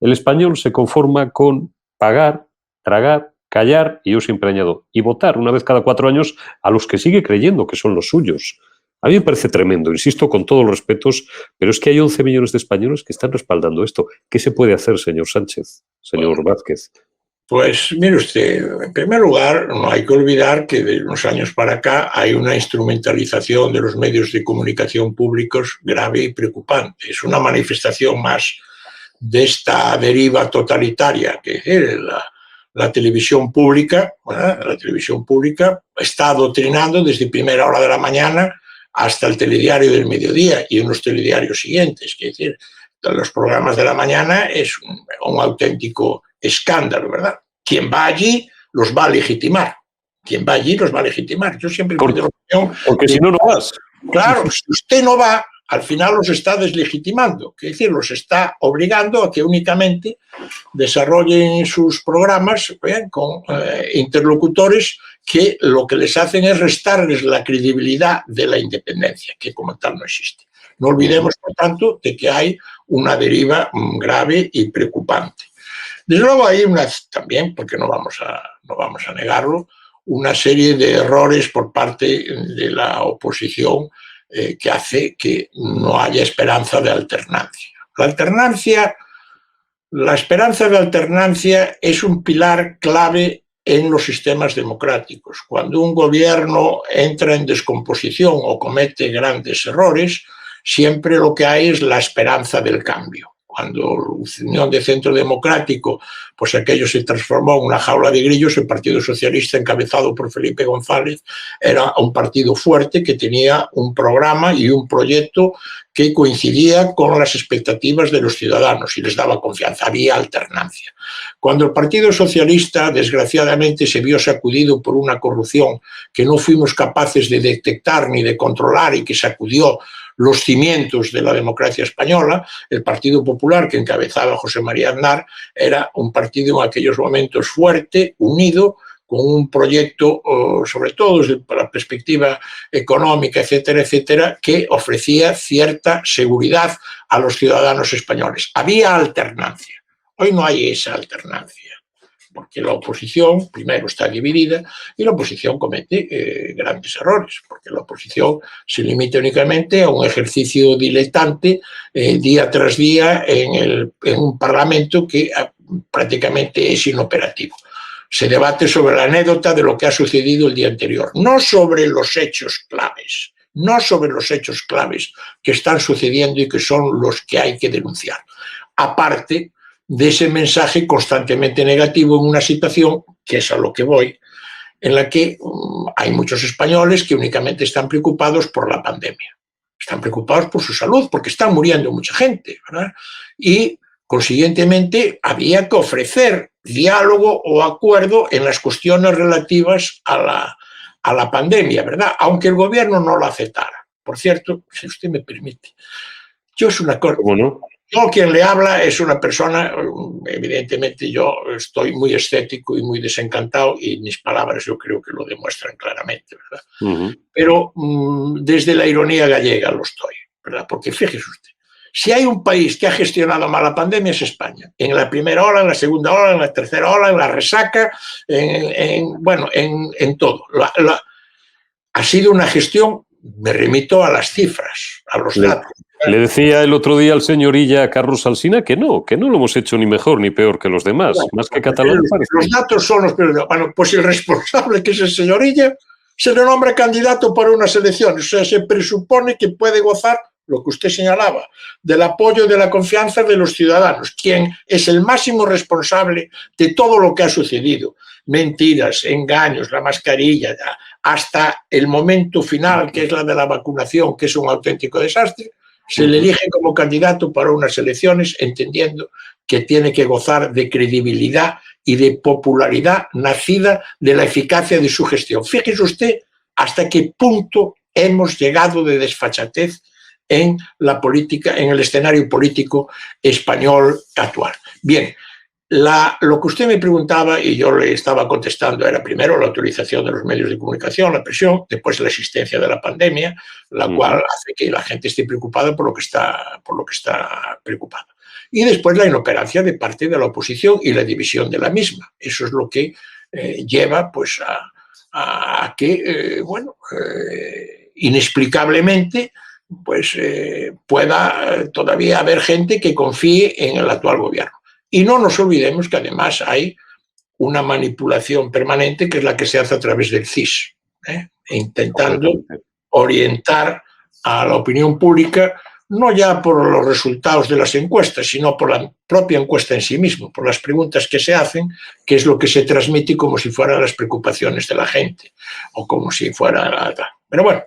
el español se conforma con pagar, tragar, callar, y yo siempre añado, y votar una vez cada 4 años a los que sigue creyendo que son los suyos. A mí me parece tremendo, insisto, con todos los respetos, pero es que hay 11 millones de españoles que están respaldando esto. ¿Qué se puede hacer, señor Sánchez, señor Vázquez? Pues mire usted, en primer lugar, no hay que olvidar que de unos años para acá hay una instrumentalización de los medios de comunicación públicos grave y preocupante. Es una manifestación más de esta deriva totalitaria que es la televisión pública. La televisión pública está adoctrinando desde primera hora de la mañana hasta el telediario del mediodía y unos telediarios siguientes. Es decir, los programas de la mañana es un auténtico escándalo, ¿verdad? Quien va allí los va a legitimar. Quien va allí los va a legitimar. Yo siempre me doy la opinión. Porque si no, no vas. Claro, si usted no va, al final los está deslegitimando. Es decir, los está obligando a que únicamente desarrollen sus programas con interlocutores que lo que les hacen es restarles la credibilidad de la independencia, que como tal no existe. No olvidemos, por tanto, de que hay una deriva grave y preocupante. Desde luego hay también, porque no vamos a negarlo, una serie de errores por parte de la oposición que hace que no haya esperanza de alternancia. La esperanza de alternancia es un pilar clave en los sistemas democráticos. Cuando un gobierno entra en descomposición o comete grandes errores, siempre lo que hay es la esperanza del cambio. cuando Unión de Centro Democrático, pues aquello se transformó en una jaula de grillos, el Partido Socialista, encabezado por Felipe González, era un partido fuerte que tenía un programa y un proyecto que coincidía con las expectativas de los ciudadanos y les daba confianza, había alternancia. Cuando el Partido Socialista, desgraciadamente, se vio sacudido por una corrupción que no fuimos capaces de detectar ni de controlar y que sacudió los cimientos de la democracia española, el Partido Popular, que encabezaba José María Aznar, era un partido en aquellos momentos fuerte, unido, con un proyecto, sobre todo desde la perspectiva económica, etcétera, etcétera, que ofrecía cierta seguridad a los ciudadanos españoles. Había alternancia. Hoy no hay esa alternancia, porque la oposición, primero, está dividida y la oposición comete grandes errores, porque la oposición se limita únicamente a un ejercicio diletante día tras día en un parlamento que prácticamente es inoperativo. Se debate sobre la anécdota de lo que ha sucedido el día anterior, no sobre los hechos claves, no sobre los hechos claves que están sucediendo y que son los que hay que denunciar. Aparte de ese mensaje constantemente negativo en una situación, que es a lo que voy, en la que hay muchos españoles que únicamente están preocupados por la pandemia. Están preocupados por su salud, porque están muriendo mucha gente, ¿verdad? Y, consiguientemente, había que ofrecer diálogo o acuerdo en las cuestiones relativas a la pandemia, ¿verdad? Aunque el gobierno no lo aceptara. Por cierto, si usted me permite, yo es una cosa... ¿Cómo no? Yo, quien le habla, es una persona, evidentemente yo estoy muy escéptico y muy desencantado y mis palabras yo creo que lo demuestran claramente, ¿verdad? Pero desde la ironía gallega lo estoy, ¿verdad? Porque fíjese usted, si hay un país que ha gestionado mal la pandemia es España. En la primera ola, en la segunda ola, en la tercera ola, en la resaca, en todo. Ha sido una gestión, me remito a las cifras, a los datos. Le decía el otro día al señor Illa, a Carlos Alsina, que no lo hemos hecho ni mejor ni peor que los demás, bueno, más que Catalán. Los datos son los peores. Bueno, pues el responsable, que es el señor Illa, se le nombra candidato para unas elecciones. O sea, se presupone que puede gozar, lo que usted señalaba, del apoyo y de la confianza de los ciudadanos, quien es el máximo responsable de todo lo que ha sucedido. Mentiras, engaños, la mascarilla, hasta el momento final, que es la de la vacunación, que es un auténtico desastre. Se le elige como candidato para unas elecciones, entendiendo que tiene que gozar de credibilidad y de popularidad nacida de la eficacia de su gestión. Fíjese usted hasta qué punto hemos llegado de desfachatez en la política, en el escenario político español actual. Bien, lo que usted me preguntaba y yo le estaba contestando era primero la autorización de los medios de comunicación, la presión, después la existencia de la pandemia, la cual hace que la gente esté preocupada por lo que está preocupada. Y después la inoperancia de parte de la oposición y la división de la misma. Eso es lo que lleva pues, a que, inexplicablemente, pues, pueda todavía haber gente que confíe en el actual gobierno. Y no nos olvidemos que además hay una manipulación permanente que es la que se hace a través del CIS, intentando orientar a la opinión pública no ya por los resultados de las encuestas, sino por la propia encuesta en sí misma, por las preguntas que se hacen, que es lo que se transmite como si fueran las preocupaciones de la gente o como si fuera... Pero bueno,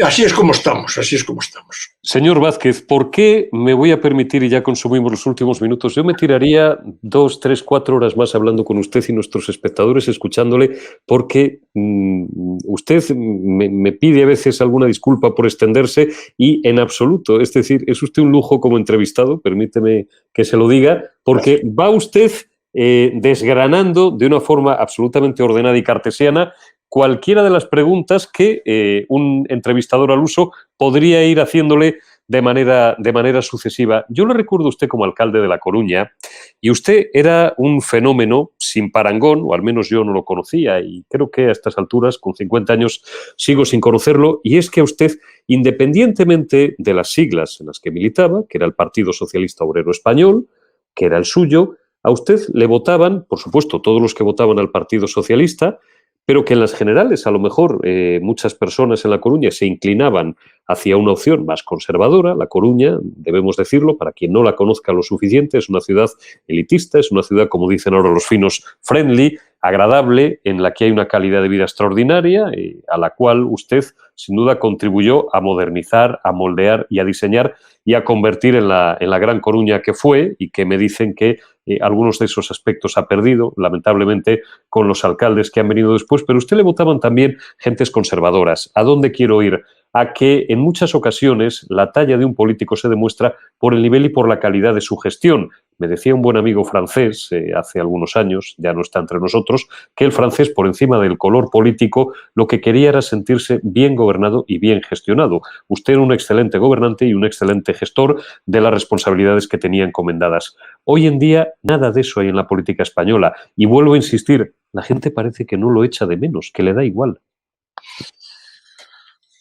así es como estamos, así es como estamos. Señor Vázquez, ¿por qué me voy a permitir, y ya consumimos los últimos minutos, yo me tiraría 2, 3, 4 horas más hablando con usted y nuestros espectadores, escuchándole, porque usted me pide a veces alguna disculpa por extenderse y en absoluto, es decir, es usted un lujo como entrevistado, permíteme que se lo diga, porque va usted desgranando de una forma absolutamente ordenada y cartesiana cualquiera de las preguntas que un entrevistador al uso podría ir haciéndole de manera sucesiva. Yo le recuerdo a usted como alcalde de La Coruña y usted era un fenómeno sin parangón, o al menos yo no lo conocía y creo que a estas alturas, con 50 años, sigo sin conocerlo, y es que a usted, independientemente de las siglas en las que militaba, que era el Partido Socialista Obrero Español, que era el suyo, a usted le votaban, por supuesto, todos los que votaban al Partido Socialista, pero que en las generales a lo mejor muchas personas en La Coruña se inclinaban hacia una opción más conservadora. La Coruña, debemos decirlo, para quien no la conozca lo suficiente, es una ciudad elitista, es una ciudad, como dicen ahora los finos, friendly, agradable, en la que hay una calidad de vida extraordinaria, a la cual usted sin duda contribuyó a modernizar, a moldear y a diseñar y a convertir en la gran Coruña que fue, y que me dicen que algunos de esos aspectos ha perdido, lamentablemente, con los alcaldes que han venido después, pero a usted le votaban también gentes conservadoras. ¿A dónde quiero ir? A que en muchas ocasiones la talla de un político se demuestra por el nivel y por la calidad de su gestión. Me decía un buen amigo francés hace algunos años, ya no está entre nosotros, que el francés, por encima del color político, lo que quería era sentirse bien gobernado y bien gestionado. Usted era un excelente gobernante y un excelente gestor de las responsabilidades que tenía encomendadas. Hoy en día nada de eso hay en la política española, y vuelvo a insistir, la gente parece que no lo echa de menos, que le da igual.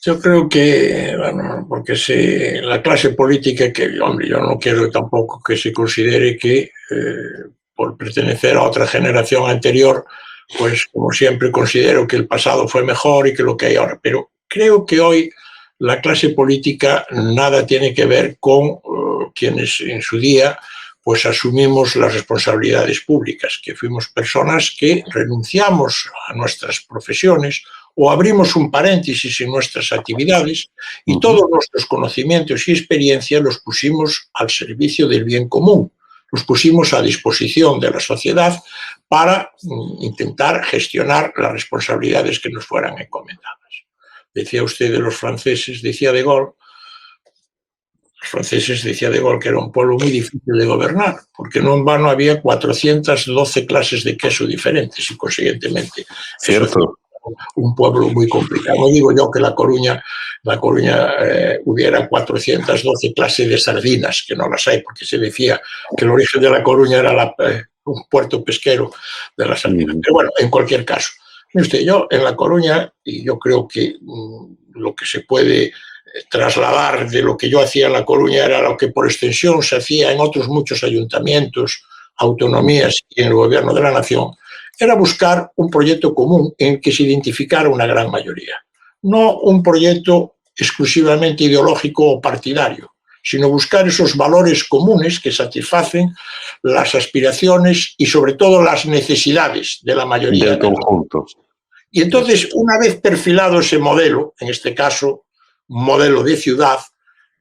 Yo creo que, bueno, porque la clase política, que, hombre, yo no quiero tampoco que se considere que por pertenecer a otra generación anterior, pues como siempre considero que el pasado fue mejor y que lo que hay ahora. Pero creo que hoy la clase política nada tiene que ver con quienes en su día pues asumimos las responsabilidades públicas, que fuimos personas que renunciamos a nuestras profesiones o abrimos un paréntesis en nuestras actividades y todos nuestros conocimientos y experiencia los pusimos al servicio del bien común, los pusimos a disposición de la sociedad para intentar gestionar las responsabilidades que nos fueran encomendadas. Decía usted de los franceses, decía De Gaulle, los franceses, decía De Gaulle, que era un pueblo muy difícil de gobernar, porque no en vano había 412 clases de queso diferentes y, consiguientemente, cierto, un pueblo muy complicado. No digo yo que La Coruña hubiera 412 clases de sardinas, que no las hay, porque se decía que el origen de La Coruña era un puerto pesquero de las sardinas. Pero bueno, en cualquier caso, usted, yo en La Coruña, y yo creo que lo que se puede trasladar de lo que yo hacía en La Coruña era lo que por extensión se hacía en otros muchos ayuntamientos, autonomías y en el gobierno de la nación, era buscar un proyecto común en el que se identificara una gran mayoría. No un proyecto exclusivamente ideológico o partidario, sino buscar esos valores comunes que satisfacen las aspiraciones y sobre todo las necesidades de la mayoría del conjunto. Y entonces, una vez perfilado ese modelo, en este caso, modelo de ciudad,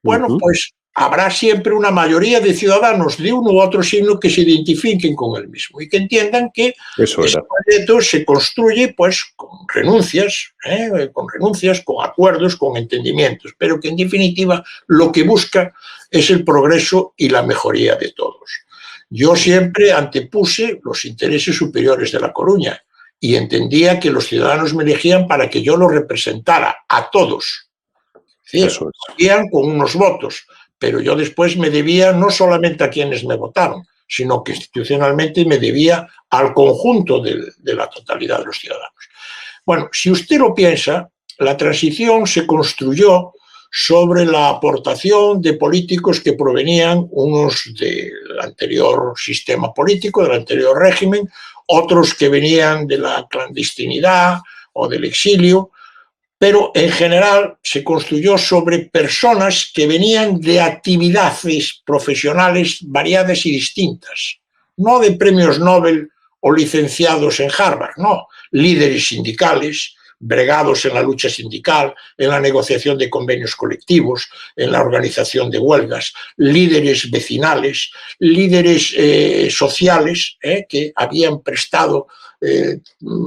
bueno, pues habrá siempre una mayoría de ciudadanos de uno u otro signo que se identifiquen con el mismo y que entiendan que ese proyecto se construye pues con renuncias, con acuerdos, con entendimientos, pero que en definitiva lo que busca es el progreso y la mejoría de todos. Yo siempre antepuse los intereses superiores de La Coruña y entendía que los ciudadanos me elegían para que yo los representara a todos. Sí, me con unos votos, pero yo después me debía no solamente a quienes me votaron, sino que institucionalmente me debía al conjunto de la totalidad de los ciudadanos. Bueno, si usted lo piensa, la transición se construyó sobre la aportación de políticos que provenían, unos del anterior sistema político, del anterior régimen, otros que venían de la clandestinidad o del exilio, pero en general se construyó sobre personas que venían de actividades profesionales variadas y distintas, no de premios Nobel o licenciados en Harvard, no, líderes sindicales, bregados en la lucha sindical, en la negociación de convenios colectivos, en la organización de huelgas, líderes vecinales, líderes sociales que habían prestado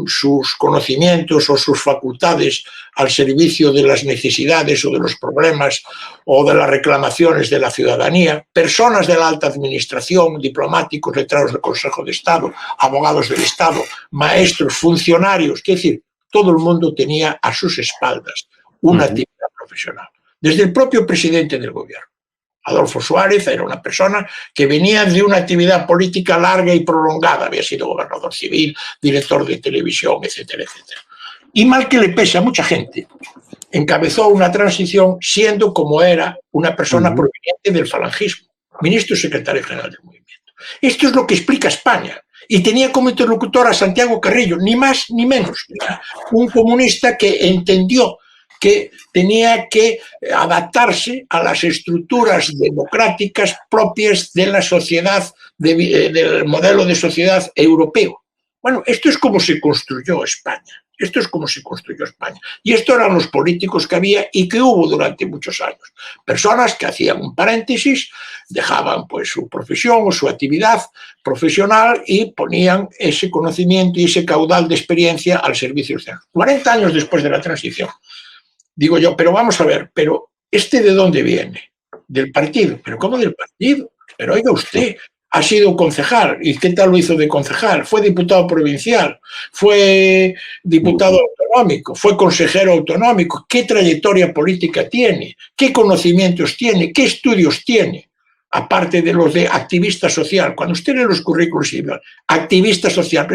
sus conocimientos o sus facultades al servicio de las necesidades o de los problemas o de las reclamaciones de la ciudadanía, personas de la alta administración, diplomáticos, letrados del Consejo de Estado, abogados del Estado, maestros, funcionarios, es decir, todo el mundo tenía a sus espaldas una actividad profesional. Desde el propio presidente del gobierno. Adolfo Suárez era una persona que venía de una actividad política larga y prolongada, había sido gobernador civil, director de televisión, etcétera, etcétera. Y mal que le pese a mucha gente, encabezó una transición siendo como era una persona proveniente del falangismo, ministro y secretario general del movimiento. Esto es lo que explica España Y tenía como interlocutor a Santiago Carrillo, ni más ni menos. Un comunista que entendió que tenía que adaptarse a las estructuras democráticas propias de la sociedad, del modelo de sociedad europeo. Bueno, esto es como se construyó España. Esto es como se construyó España. Y estos eran los políticos que había y que hubo durante muchos años. Personas que hacían un paréntesis, dejaban pues su profesión o su actividad profesional y ponían ese conocimiento y ese caudal de experiencia al servicio del 40 años después de la transición. Digo yo, pero vamos a ver, pero ¿este de dónde viene? Del partido. ¿Pero cómo del partido? Pero oiga usted, ha sido concejal. ¿Y qué tal lo hizo de concejal? Fue diputado provincial, fue diputado autonómico, fue consejero autonómico. ¿Qué trayectoria política tiene? ¿Qué conocimientos tiene? ¿Qué estudios tiene? Aparte de los de activista social. Cuando usted lee los currículos, activista social,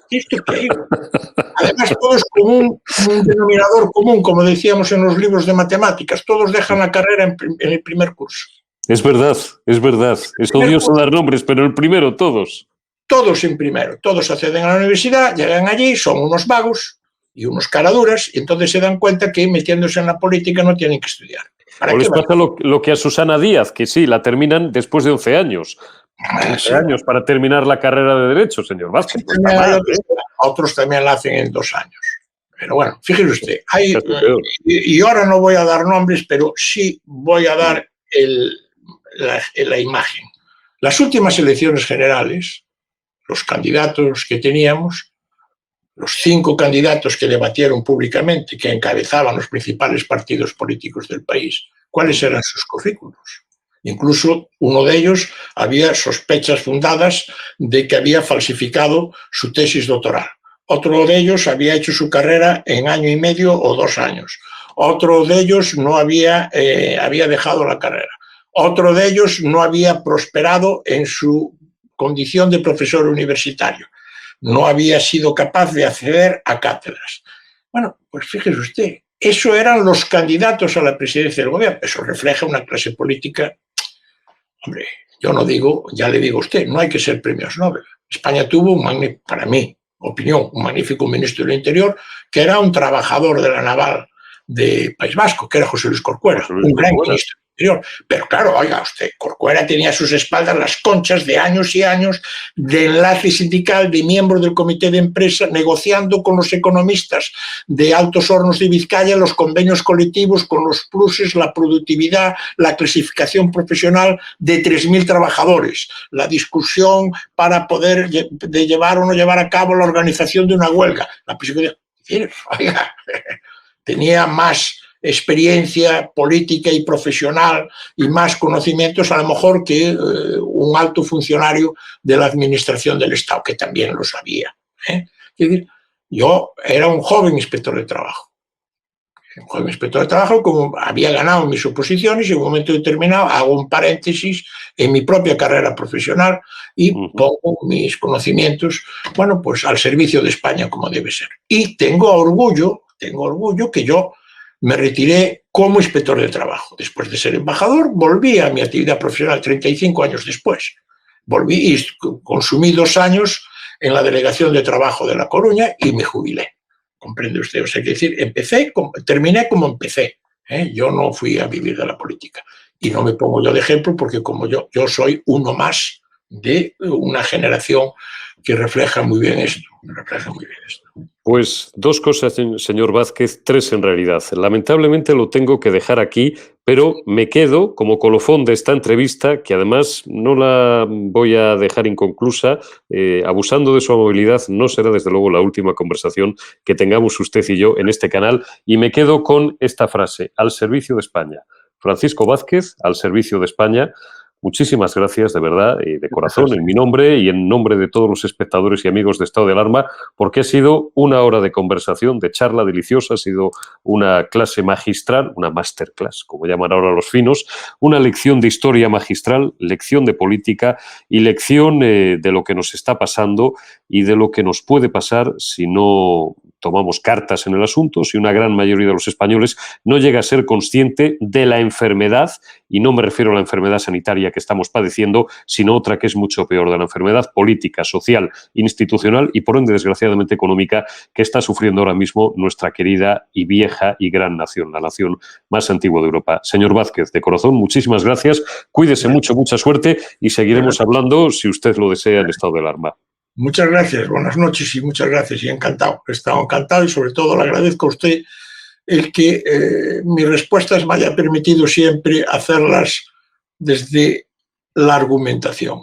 ¿esto qué? Además, todos con un denominador común, como decíamos en los libros de matemáticas, todos dejan la carrera en el primer curso. Es verdad, es verdad. Es odioso dar nombres, pero el primero, todos. Todos en primero, todos acceden a la universidad, llegan allí, son unos vagos y unos caraduras, y entonces se dan cuenta que metiéndose en la política no tienen que estudiar. ¿O les pasa lo que a Susana Díaz, que sí, la terminan después de 11 años? 11 años para terminar la carrera de Derecho, señor Vázquez. Pues otros también la hacen en 2 años. Pero bueno, fíjese usted, y ahora no voy a dar nombres, pero sí voy a dar la imagen. Las últimas elecciones generales, los candidatos que teníamos, los 5 candidatos que debatieron públicamente, que encabezaban los principales partidos políticos del país, ¿cuáles eran sus currículos? Incluso uno de ellos había sospechas fundadas de que había falsificado su tesis doctoral. Otro de ellos había hecho su carrera en 1 año y medio o 2 años. Otro de ellos no había dejado la carrera. Otro de ellos no había prosperado en su condición de profesor universitario. No había sido capaz de acceder a cátedras. Bueno, pues fíjese usted, eso eran los candidatos a la presidencia del gobierno. Eso refleja una clase política. Hombre, yo no digo, ya le digo a usted, no hay que ser premios Nobel. España tuvo, para mi opinión, un magnífico ministro del Interior, que era un trabajador de la naval de País Vasco, que era José Luis Corcuera, un gran ministro. Pero claro, oiga usted, Corcuera tenía a sus espaldas las conchas de años y años de enlace sindical, de miembro del comité de empresa, negociando con los economistas de Altos Hornos de Vizcaya los convenios colectivos con los pluses, la productividad, la clasificación profesional de 3.000 trabajadores, la discusión para poder de llevar o no llevar a cabo la organización de una huelga. Oiga, tenía más experiencia política y profesional y más conocimientos a lo mejor que un alto funcionario de la administración del Estado, que también lo sabía. Es decir, yo era un joven inspector de trabajo. Un joven inspector de trabajo, como había ganado mis oposiciones, y en un momento determinado hago un paréntesis en mi propia carrera profesional y pongo mis conocimientos, bueno, pues al servicio de España como debe ser. Y tengo orgullo que yo me retiré como inspector de trabajo. Después de ser embajador, volví a mi actividad profesional 35 años después. Volví y consumí 2 años en la Delegación de Trabajo de La Coruña y me jubilé. ¿Comprende usted? O sea, que decir, terminé como empecé. Yo no fui a vivir de la política. Y no me pongo yo de ejemplo porque como yo soy uno más de una generación que refleja muy bien esto. Pues 2 cosas, señor Vázquez, 3 en realidad. Lamentablemente lo tengo que dejar aquí, pero me quedo como colofón de esta entrevista, que además no la voy a dejar inconclusa. Abusando de su amabilidad, no será desde luego la última conversación que tengamos usted y yo en este canal. Y me quedo con esta frase: al servicio de España. Francisco Vázquez, al servicio de España. Muchísimas gracias, de verdad, y de corazón, en mi nombre y en nombre de todos los espectadores y amigos de Estado de Alarma, porque ha sido 1 hora de conversación, de charla deliciosa, ha sido una clase magistral, una masterclass, como llaman ahora los finos, una lección de historia magistral, lección de política y lección de lo que nos está pasando y de lo que nos puede pasar si no tomamos cartas en el asunto, si una gran mayoría de los españoles no llega a ser consciente de la enfermedad y no me refiero a la enfermedad sanitaria que estamos padeciendo, sino otra que es mucho peor, de la enfermedad política, social, institucional y, por ende, desgraciadamente económica, que está sufriendo ahora mismo nuestra querida y vieja y gran nación, la nación más antigua de Europa. Señor Vázquez, de corazón, muchísimas gracias. Cuídese mucho, mucha suerte y seguiremos hablando, si usted lo desea, en estado de alarma. Muchas gracias, buenas noches y muchas gracias, y encantado. He estado encantado y sobre todo le agradezco a usted el que mis respuestas me haya permitido siempre hacerlas desde la argumentación,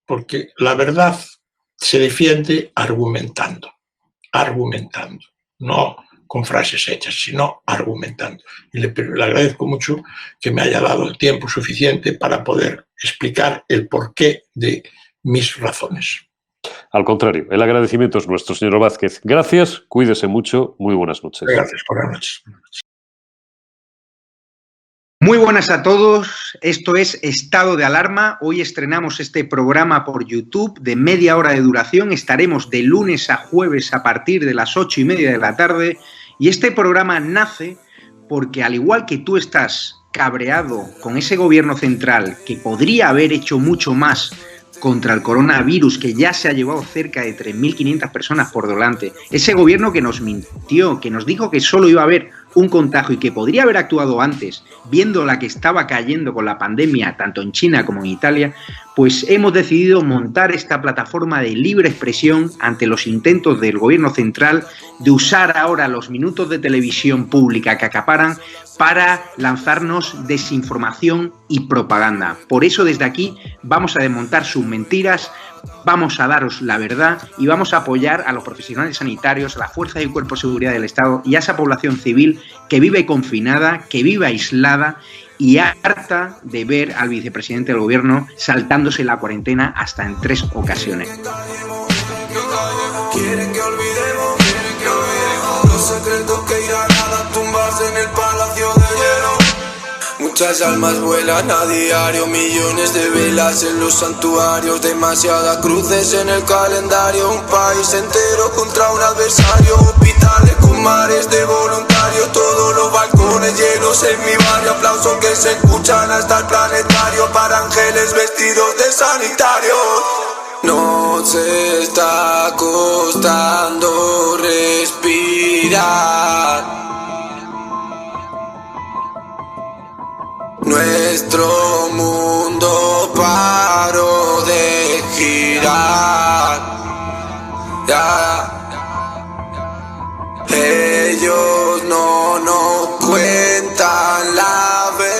porque la verdad se defiende argumentando, no con frases hechas, sino argumentando. Y le agradezco mucho que me haya dado el tiempo suficiente para poder explicar el porqué de mis razones. Al contrario, el agradecimiento es nuestro, señor Vázquez. Gracias, cuídese mucho, muy buenas noches. Gracias, buenas noches. Muy buenas a todos, esto es Estado de Alarma. Hoy estrenamos este programa por YouTube de media hora de duración. Estaremos de lunes a jueves a partir de las 8:30 de la tarde. Y este programa nace porque, al igual que tú estás cabreado con ese gobierno central que podría haber hecho mucho más contra el coronavirus, que ya se ha llevado cerca de 3.500 personas por delante, ese gobierno que nos mintió, que nos dijo que solo iba a haber un contagio y que podría haber actuado antes, viendo la que estaba cayendo con la pandemia tanto en China como en Italia, pues hemos decidido montar esta plataforma de libre expresión ante los intentos del gobierno central de usar ahora los minutos de televisión pública que acaparan para lanzarnos desinformación y propaganda. Por eso, desde aquí vamos a desmontar sus mentiras, vamos a daros la verdad y vamos a apoyar a los profesionales sanitarios, a las fuerzas y cuerpos de seguridad del Estado y a esa población civil que vive confinada, que vive aislada y harta de ver al vicepresidente del gobierno saltándose la cuarentena hasta en 3 ocasiones. Quieren que olvidemos los secretos que irán a tumbarse en el palacio de hielo. Muchas almas vuelan a diario, millones de velas en los santuarios, demasiadas cruces en el calendario, un país entero contra un adversario, hospitales con mares de voluntarios, todos los balcones llenos en mi barrio, aplausos que se escuchan hasta el planetario, para ángeles vestidos de sanitarios. Nos está costando respirar. Nuestro mundo paró de girar. Ya. Ellos no nos cuentan la verdad.